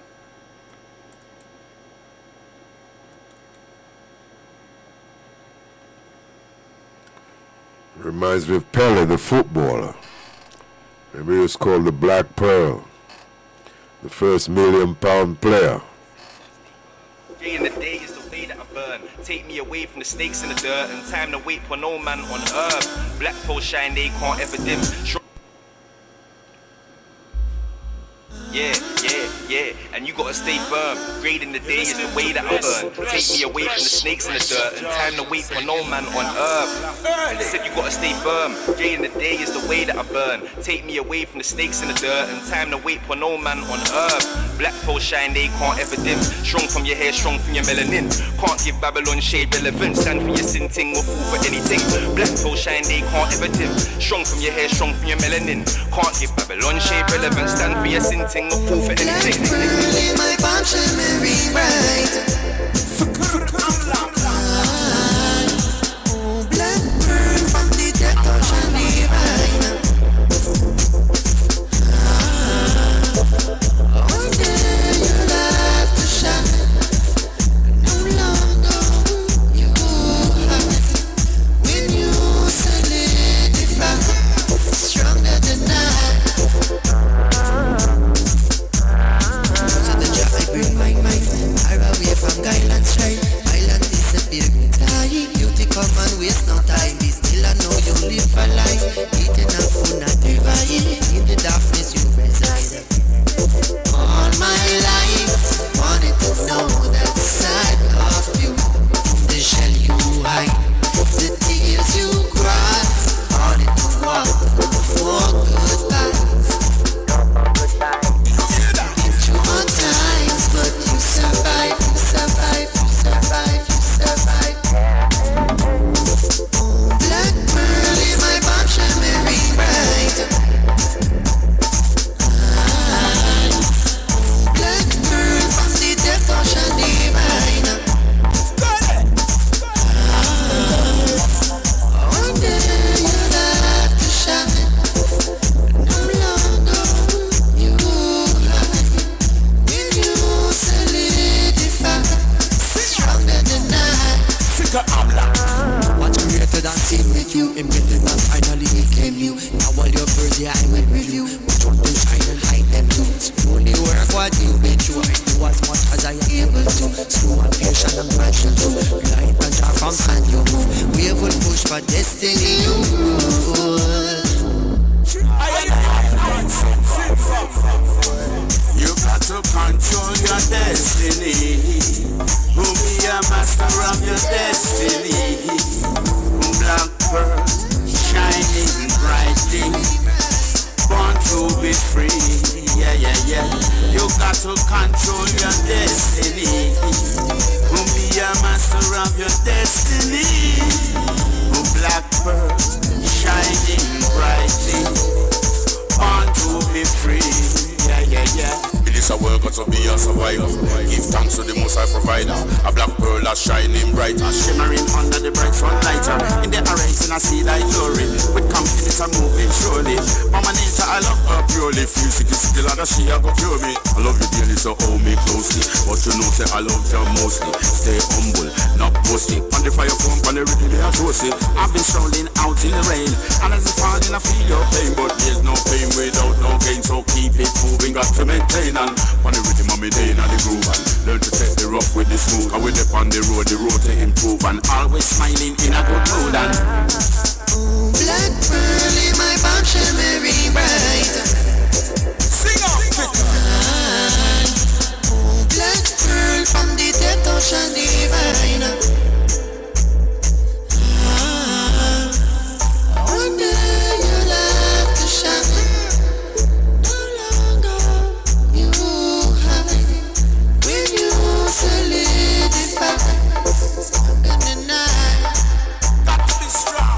Reminds me of Pele, the footballer. Maybe it was called the Black Pearl. The first £1 million player. Day in the day is the way that I burn. Take me away from the snakes in the dirt and time to wait for no man on earth. Black pole shine, they can't ever dim. Yeah, yeah, yeah, and you gotta stay firm. Great in the day is the way that I burn. Take me away from the snakes in the dirt and time to wait for no man on earth. I said you gotta stay firm. Day in the day is the way that I burn. Take me away from the snakes in the dirt and time to wait for no man on earth. Black pole shine, they can't ever dim. Strong from your hair, strong from your melanin. Can't give Babylon shade relevance. Stand for your sin ting or fool for anything. Black pole shine, they can't ever dim. Strong from your hair, strong from your melanin. Can't give Babylon shade relevance. Stand for your sin ting or fool for anything. Black pearl in my palm shimmering bright. Oh, black pearl from the depth of ocean divine. One day you'll have to shine. No longer you hide. When you solidify, stronger than I. Bring my mind far away from Guyland stride. Island disappear me die. Beauty come and waste no time. Be still I know you live a life. Eating up food not divine. In the darkness you reside. All my life wanted to know that side of you. The shell you hide, the tears you cry. Wanted to walk for goodbyes. Been through hard times, but you survive, you survive, you survive, you survive. Oh, black pearl in my palm shimmering bright. Black pearl from the depth of ocean divine. One day you'll have to shine. No longer you hide. When you solidify, stronger than I. Figure I'm like What's greater than sin with you? Embedded and finally became you. Now all your birds, yeah, I will review. Which one to shine and hide them too. Only work what you've been through. Do as much as I am able to. Slow and patient and gradual too. Light and draw from hand you move. We will push for destiny you rule. You got to control your destiny. Who be a master of your destiny. Black pearl shining brightly. Born to be free. Yeah, yeah, yeah. You got to control your destiny. Who be a master of your destiny. Black pearl shining brightly. Born to be free. Yeah, yeah, yeah. It is a work to be a survivor. Give thanks to the Most High Provider. A black pearl is shining brighter, shimmering under the bright sunlight. In the horizon I see thy glory. With confidence I'm moving surely. Mama nature I love her purely. Feel sick is still other she a go cure me. I love you dearly so hold me closely. But you know say I love you mostly. Stay humble, not boasting. On the fire pump on the rhythm they are toasting. I've been strolling out in the rain. And as it's falling I feel your pain. But there's no pain without no gain. So keep it moving, got to maintain. And on the rhythm of me day and the groove. And learn to take the rough with the smooth. And with the on the road to improve. And always smiling in a good mood. And oh, black pearl in my palm shimmering bright. Sing up! Oh, black pearl from the depth of ocean divine. One day you'll have to shine. No longer you hide. When you solidify, stronger than I. Got to be strong.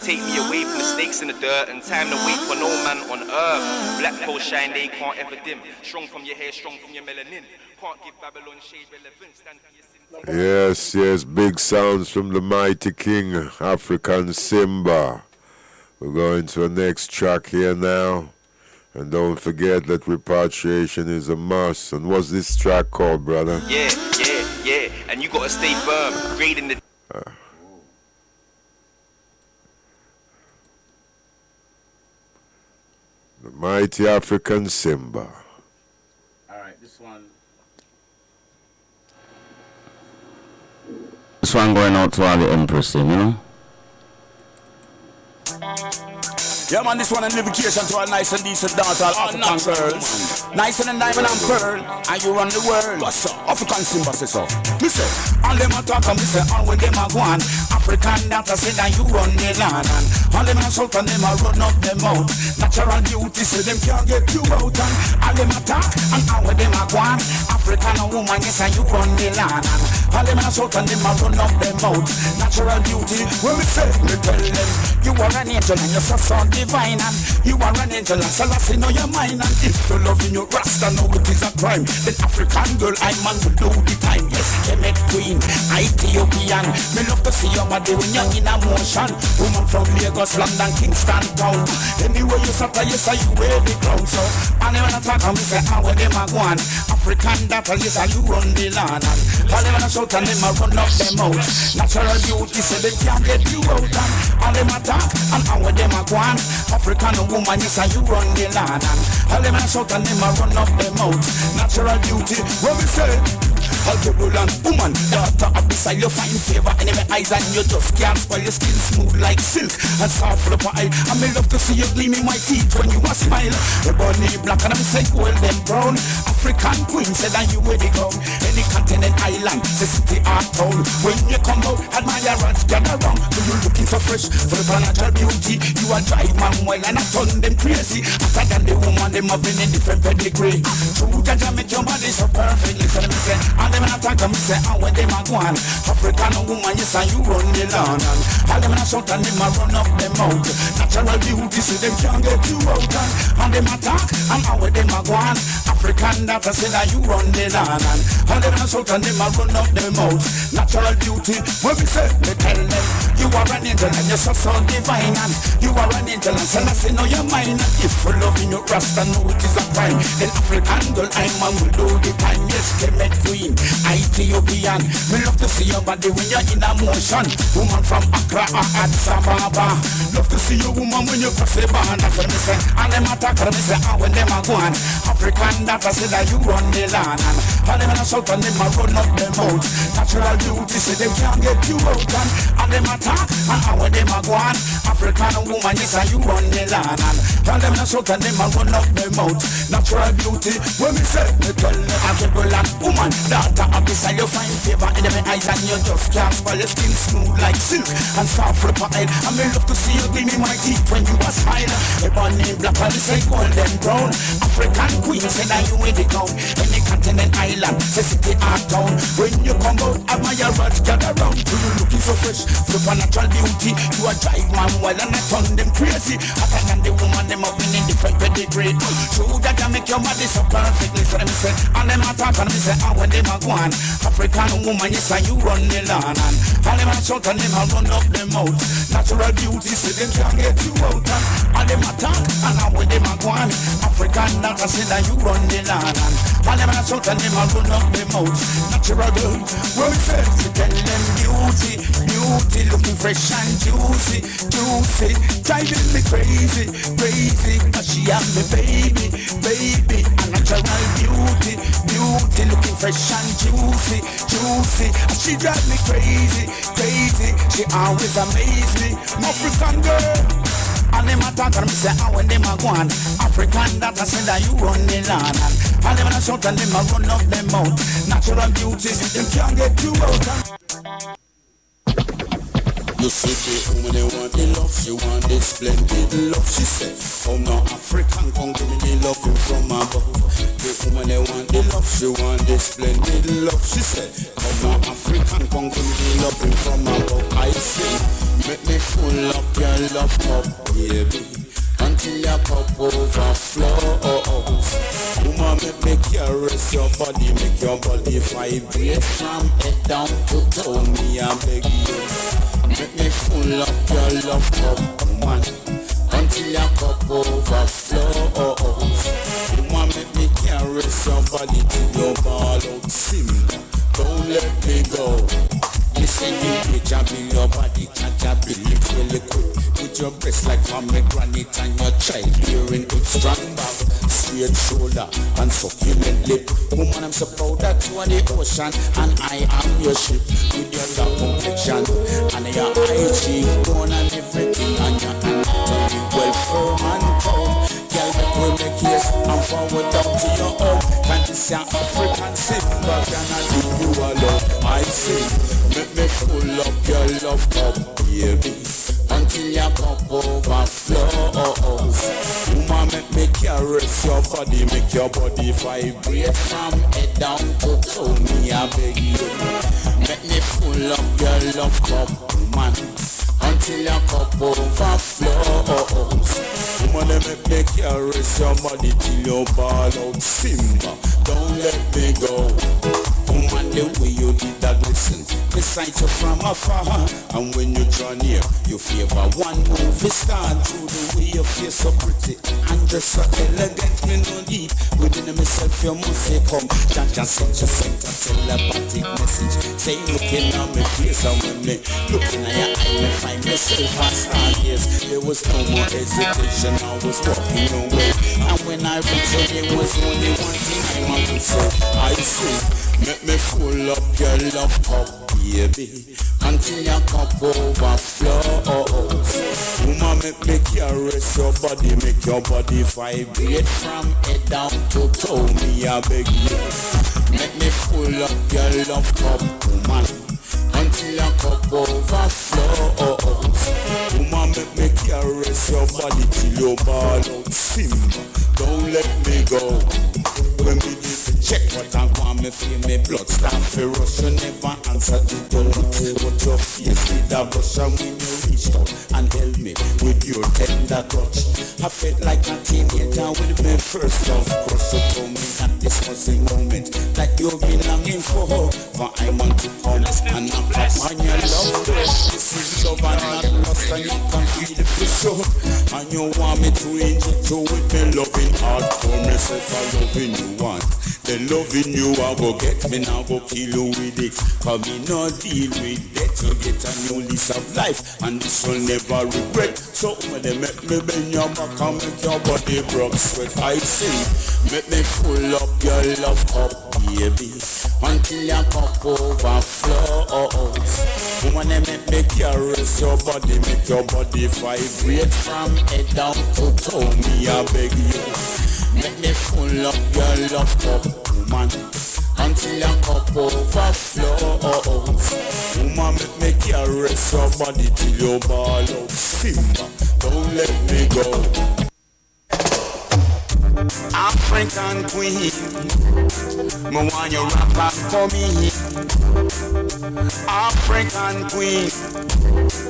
Take me away from the snakes in the dirt and time to wait for no man on earth. Black pole shine, they can't ever dim. Strong from your hair, strong from your melanin. Can't give Babylon shade relevance. Stand for your sin. Yes, yes, big sounds from the mighty king, Afrikan Simba. We're going to the next track here now. And don't forget that repatriation is a must. And what's this track called, brother? Yeah. And you gotta stay firm, grading the... The mighty Afrikan Simba. Alright, this one going out to all the Empress, you know? Yeah, man, this one a invitation to all nice and decent dance, all African girls. Nice and diamond and pearl, and you run the world. What's up? Afrikan Simba say so. Me say, all them a talk and me say, all when them a go on. African dancer say that you run the land. And all them a shout and them a run up them out. Natural beauty say them can't get you out. And all them a talk and all when them a go on. African woman, yes, and you run the land. And all them a shout and them a run up them out. Natural beauty, when me say, me tell them, you are an angel and you're so divine, and you are an angel and Selassie know your mind. And if you love in your Rasta know it is a crime, then African girl I man will do the time. Yes, Kemet Queen, Ethiopian. Me love to see your body when you're in a motion. Woman from Lagos, London, Kingston town. Anywhere you sat, yes, you wear the crown. So I never talk and we say, how when them a go on. African daughter, yes, you run the land. And all them a shout and them a run up them out. Natural beauty say they can't get you out. And all them a talk and how when them a go on. African woman, yes, you run the land. And all them a shout and them a run up them out. Natural beauty, what we say? Algebra woman, daughter of the side, you find favor in my eyes and you just can't spoil your skin smooth like silk and soft for the pie. I may love to see you gleaming my teeth when you a smile. Your body black and I'm say gold them brown. African queen said that you wear the crown. Any continent island, the city or town. When you come out, admirers gather round. When you looking so fresh for the natural beauty, you a drive man well and I turn them crazy. After than the woman, them have been in different pedigree. True Jaja make your body so perfect. Listen to me say, and them a talk and me say, and when them a go on. African woman, yes, and you run the land. And all them a shout and them a run up them out. Natural beauty, so them can't get you out. And them a talk, and when them a go on. African daughter say that you run the land. And all them a shout and them a run up them out. Natural beauty, when we say, me tell them, you are an angel and you're so divine. And you are an angel and Selassie know your mind. And if you love in your Rasta know it is a crime, then African girl I man will do the time. Yes, Kemet Queen, Ethiopian. Me love to see your body when you're in a motion. Woman from Accra or Addis Ababa. Love to see your woman when you cross the band. That's what me say. And them attack her, me say, and when them a go on. African daughter say that you run the land. And all them a shout and them a run up them out. Natural beauty say them can't get you out. And them attack, and when them a go on. African woman, yes, and you run the land. And all them a shout and them a run up them out. Natural beauty, when me say, me tell them, I'm a girl and woman, daughter of the side, you find favor in them eyes and you just can't spoil your skin smooth like silk and soft for the pile. I may love to see you gleaming my teeth when you a smile. Ebony black and say golden brown. African queen say that you in the town. Any continent island, say city or town. When you come out, admirers gather round. You looking so fresh, supernatural beauty. You a drive man well and I turn them crazy. After than the woman, them have been in different pedigree. True that I make your body so perfect. Listen to me say, and them attack and me say, and when them a go on. African woman, yes, and you run the land. And all them a shout and them a run up them out. Natural beauty, say them can't get you out. And them attack, and when them a go on. African daughter say that you run the land. And all them a shout and them a run up them out. Natural girl, when we say, we tell them beauty, beauty, looking fresh and juicy, juicy, driving me crazy, crazy. Cause she have me baby, baby. A natural beauty, beauty, looking fresh and juicy, juicy. And she drive me crazy, crazy. She always amaze me, African girl. And them attack and me say, and when them a go on. African daughter say that you run the land. And them a shout and them a run up them out. Natural beauty, them can't get you out. You see the woman, they want the love, she want the splendid love, she said. Oh no, African, come give me the loving from above. The woman, they want the love, she want the splendid love, she said. Oh no, African, come give me the loving from above. I say, make me full up your love cup, baby, until your cup overflows. Woman, make me caress your body, make your body vibrate from head down to toe. Me, I beg you. Make me full up your love cup, woman, until your cup overflows. body till you ball out. Simba, don't let me go. Listen to me, jabby your body, jabby lips really quick. Put your breast like pomegranate and your child hearing good strong back, straight shoulder and succulent lip. Woman, I'm so proud that you are the ocean and I am your ship. With your dark complexion and your eye cheek bone and everything and your anatomy well firm and proud. Girl, make we make yes and forward down to your home. Can this your African Simba? Can I leave you alone? I sing. Make me full up your love cup, baby, until your cup overflows. Woman, make me caress your body, make your body vibrate from head down to toe. Me, I beg you. Make me full up your love cup, woman, until your cup overflows. Woman, make me caress your body till you ball out. Simba, don't let me go. Woman, the way you did that, listen, beside you from afar, and when you draw near, you favor one movie star. Through the way your face so pretty and just so elegant, me no deep within myself. You must say come, Jaja sent you sent a telepathic message, say looking at my face, and when me looking at your eye, me find myself a star. Yes, there was no more hesitation, I was walking away, and when I reached you, there was only one thing I want to say. I say, make me full up your love cup, baby, until your cup overflows. Woman, make me caress your body, make your body vibrate from head down to toe. Me, I beg you. Make me full up your love cup, woman, until your cup overflows. Woman, make me caress your body till you ball out. Simba, don't let me go. When we did the check what I want, me feel me blood start to rush. You never answer the door, but your face did a brush. And when you reached out and held me with your tender touch, I felt like a teenager with my first love crush. You told me that this was the moment that you've been longing for I want to come and knock up on your love door. This is love and not lust, and you can feel it for sure. And you want me to inject you with me loving heart. For myself, I loving you want. The loving you I go get, me now go kill you with it. Cause me no deal with that. You get a new lease of life, and this will never regret. So when they make me bend your back and make your body broke sweat, I sing, make me full up your love cup, baby, until your cup overflows. When they make me caress your body, make your body vibrate from head down to toe. Me I beg you. Make me full up your love cup, woman, until your cup overflows. Woman, make me caress your body till you ball out. Simba, don't let me go. African queen, me want you rap back for me. African queen,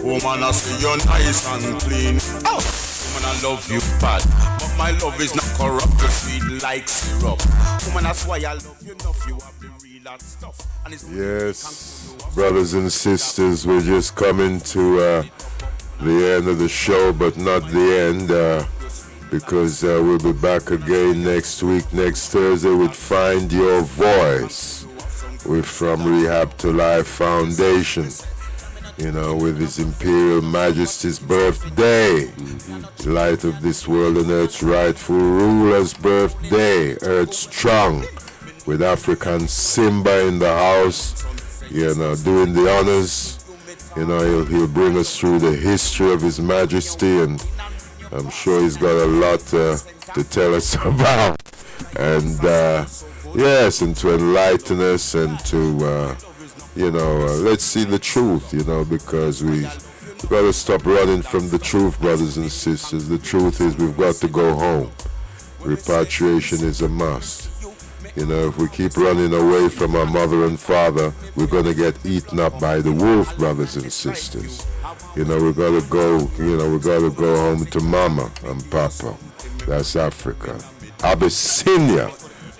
woman, I see you nice and clean. Oh, woman, I love you bad, but my love is not corrupt, just sweet like syrup. Woman, that's why I love you enough, you have the real hot stuff. And it's yes, brothers and sisters, we're just coming to the end of the show, but not the end, because we'll be back again next week, next Thursday, with Find Your Voice. We're from Rehab to Life Foundation, you know, with His Imperial Majesty's birthday, light of this world and Earth's rightful ruler's birthday, Earth Strong, with Afrikan Simba in the house, you know, doing the honors. You know, he'll bring us through the history of His Majesty, and I'm sure he's got a lot to tell us about. And yes, and to enlighten us and to, you know, let's see the truth, you know, because we've got to stop running from the truth, brothers and sisters. The truth is we've got to go home. Repatriation is a must. You know, if we keep running away from our mother and father, we're going to get eaten up by the wolf, brothers and sisters. You know, we got to go, you know, we got to go home to mama and papa. That's Africa. Abyssinia.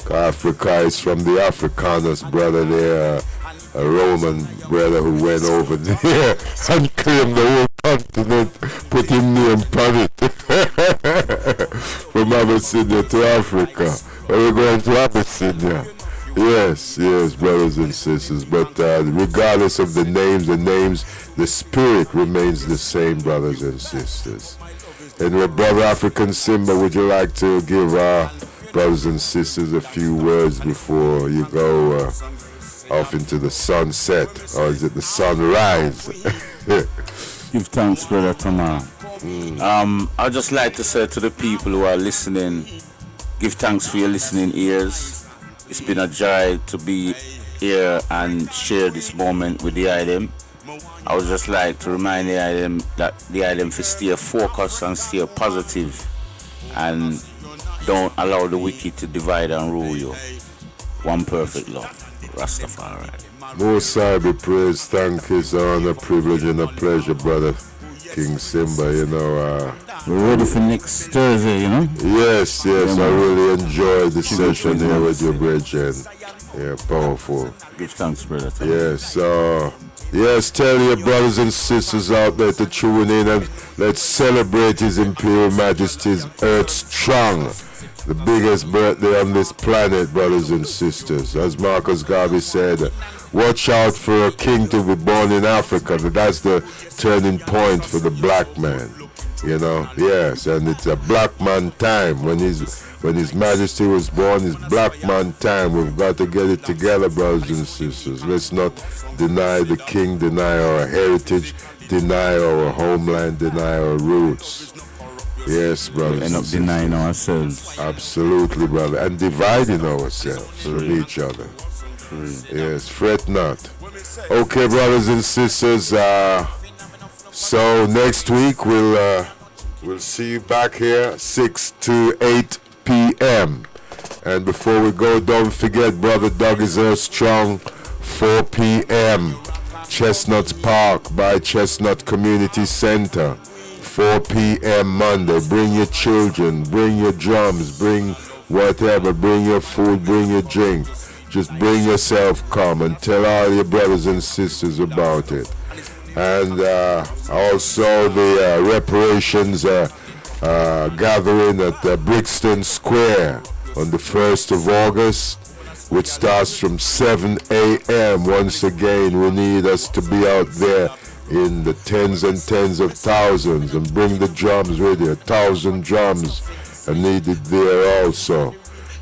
Africa is from the Afrikaners, brother. They're a Roman brother who went over there and claimed the whole continent, put his name on it. From Abyssinia to Africa. we're going to Abyssinia. Yes, brothers and sisters. But regardless of the names, the spirit remains the same, brothers and sisters. And with Brother Afrikan Simba, would you like to give our brothers and sisters a few words before you go off into the sunset? Or is it the sunrise? Give thanks, Brother Tamar. I'd just like to say to the people who are listening, give thanks for your listening ears. It's been a joy to be here and share this moment with the item. I would just like to remind the item that the item to stay focused and stay positive and don't allow the wicked to divide and rule you. One perfect love. Rastafari. Most High be praised. Thank you, it's an honor, privilege, and a pleasure, brother King Simba. We're ready for next Thursday, Yes, I really enjoyed the session here with your brethren. Yeah, powerful. Give thanks, brother. Yes, tell your brothers and sisters out there to tune in and let's celebrate His Imperial Majesty's Earth Strong. The biggest birthday on this planet, brothers and sisters. As Marcus Garvey said, watch out for a king to be born in Africa. That's the turning point for the black man. Yes, and it's a black man time. When His Majesty was born, it's black man time. We've got to get it together, brothers and sisters. Let's not deny the king, deny our heritage, deny our homeland, deny our roots. Yes, brothers. End up denying ourselves. Absolutely, brother. And dividing ourselves from each other. Yes, fret not. Okay, brothers and sisters. So next week we'll see you back here 6 to 8 p.m. And before we go, don't forget Brother Doug is Earth Strong 4 p.m. Chestnut Park by Chestnut Community Center 4 p.m. Monday. Bring your children, bring your drums, bring whatever, bring your food, bring your drink. Just bring yourself, come and tell all your brothers and sisters about it. And also the reparations gathering at Brixton Square on the 1st of August, which starts from 7 a.m. Once again, we need us to be out there in the tens and tens of thousands, and bring the drums with you. 1,000 drums are needed there also.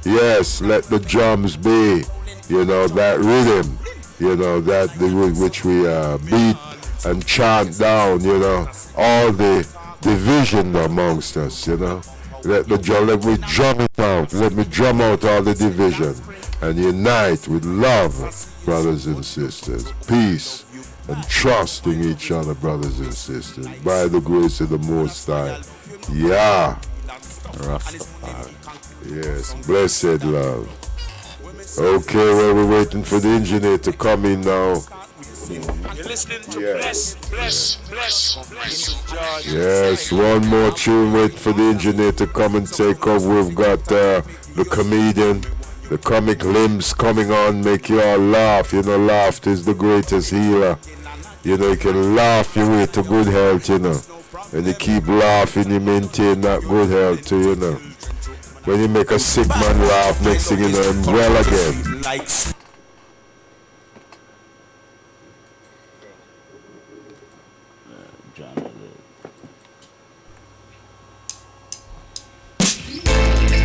Yes, let the drums be, that rhythm, that which we beat and chant down, all the division amongst us, Let me drum it out. Let me drum out all the division and unite with love, brothers and sisters. Peace and trust in each other, brothers and sisters. By the grace of the Most High. Yeah. Rastafari. Yes, blessed love. Okay, well, we're waiting for the engineer to come in now. You're listening to Bless. Yes, one more tune. Wait for the engineer to come and take over. We've got the comedian, the comic limbs coming on, make you all laugh. Laughter is the greatest healer. You can laugh your way to good health, When you keep laughing, you maintain that good health too, When you make a sick man laugh, next thing you know, I'm well again.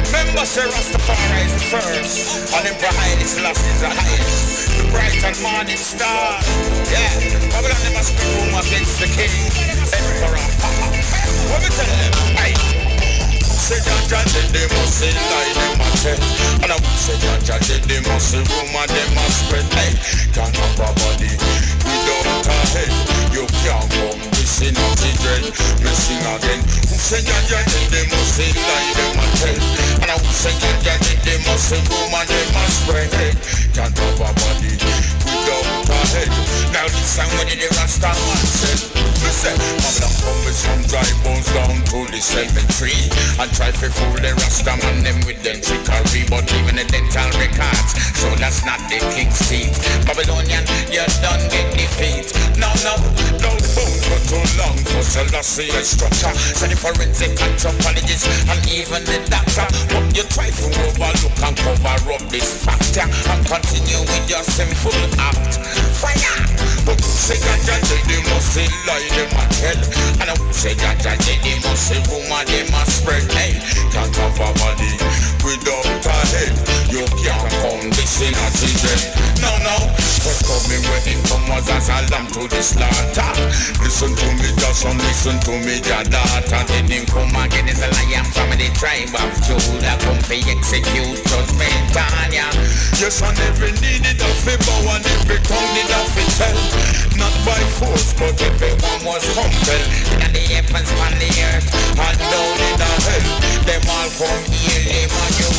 Remember, say Rastafari is the first, and the bride is last is the highest. The bright and morning star, Babylon they must be room against the king, emperor. What me tell them? Say Jaja, they must say lie, they must tell. And I would say Jaja, they must say rumor, they must spread. Can't have a body without a head. You can't come missing out the dread. Missing again. Who say Jaja, they must say lie, they must tell. And I would say Jaja, they must say rumor, they must spread. Can't have a body without a head. Now this time when the Rasta man said, listen, Babylon come with some dry bones down to the cemetery and try to fool the Rasta man them with them trickery, but even the dental records, so that's not the king's teeth. Babylonian, you done get defeat. No, those bones were too long muscle lossy and structure. So the forensic anthropologists and even the doctor, but you try to overlook and cover up this factor and continue with your sinful act. Fire! But who say Jaja they must say lie, they must tell. And who say Jaja they must say rumor, they must spread. Hey, can't have a body without a head. You can't come this in a children. No, first coming where it comes as a lamb to the slaughter. Listen to me, just listen to me, your daughter. Then him come again as a lion from the tribe of Judah. Come for execute judgment on ya. Yes, and every need it off a bow and every tongue need off a tell. Not by force, but everyone was compelled. In the heavens, on the earth, and down in the hell. Them all come here, Emmanuel.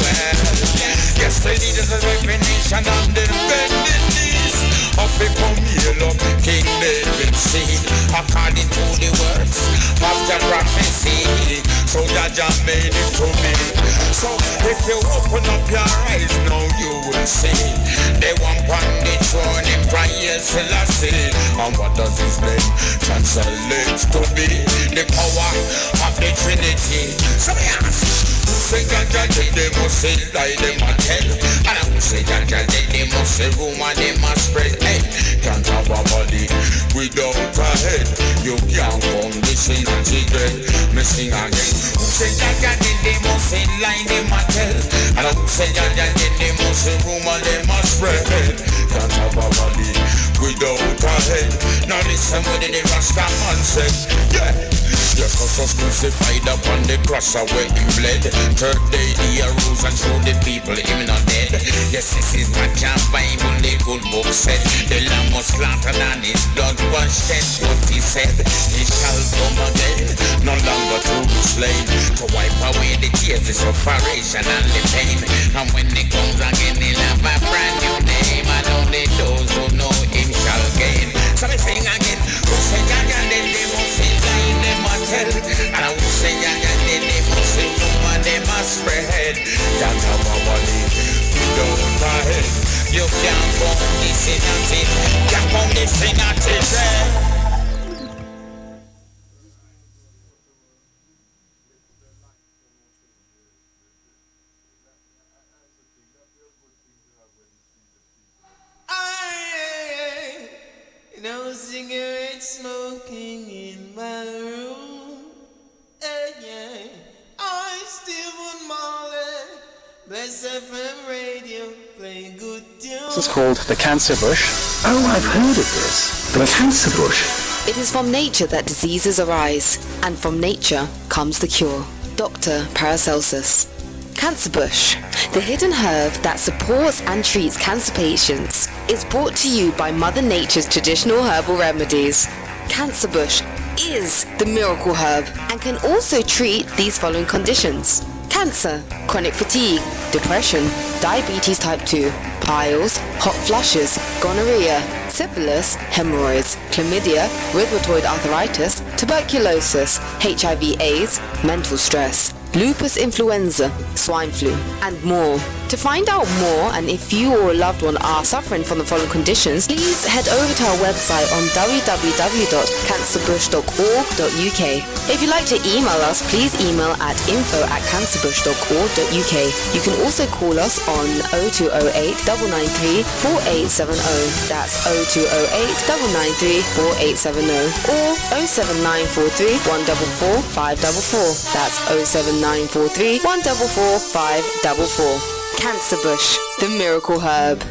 Yes, the leaders of every nation on their bended knees. Of a come here, look, King David's seed. According to the words of the prophecy. So Jaja made it to me. So if you open up your eyes now, you will see. They want on the throne in prayer Selassie. And what does his name translate to be? The power of the Trinity. So we ask, who say Jaja they must say lie, they must tell. And who say Jaja they must say rumor, they must spread. Hey, can't have a body without a head. You can't come this in a children. Me sing again. Who say Jaja they must say lie, they must tell. And who say Jaja they must say rumor, they must spread. Can't have a body without a head. Now listen what the Rasta man said. Yeah. Jesus was crucified upon the cross where he bled. Third day he arose and showed the people him not dead. Yes, this is what your Bible, the good book said. The lamb was slaughtered and his blood was shed. What he said, he shall come again, no longer to be slain, to wipe away the tears, the sufferation and the pain. And when he comes again, he'll have a brand new name, and only those who know him shall gain. So we sing again, who say Jaja they must say lie, they must tell. And I will say Jaja they must say rumor, they must spread. Can't have a body without a head. You can't come this in a tin, can't come this in a tin. No cigarette smoking in my room. Yeah. I Stephen Marley, Bless FM radio, play good tunes. This is called the cancer bush. Oh, I've heard of this. The cancer bush. It is from nature that diseases arise, and from nature comes the cure. Dr. Paracelsus. Cancer bush, the hidden herb that supports and treats cancer patients, is brought to you by Mother Nature's traditional herbal remedies. Cancer bush is the miracle herb and can also treat these following conditions: cancer, chronic fatigue, depression, diabetes type 2, piles, hot flushes, gonorrhea, syphilis, hemorrhoids, chlamydia, rheumatoid arthritis, tuberculosis, HIV/AIDS, mental stress, lupus influenza, swine flu, and more. To find out more, and if you or a loved one are suffering from the following conditions, please head over to our website on www.cancerbush.org.uk. If you'd like to email us, please email at info@cancerbush.org.uk. You can also call us on 0208 993 4870. That's 0208 993 4870. Or 07943 144 544. That's 07943 144 544. Cancer bush, the miracle herb.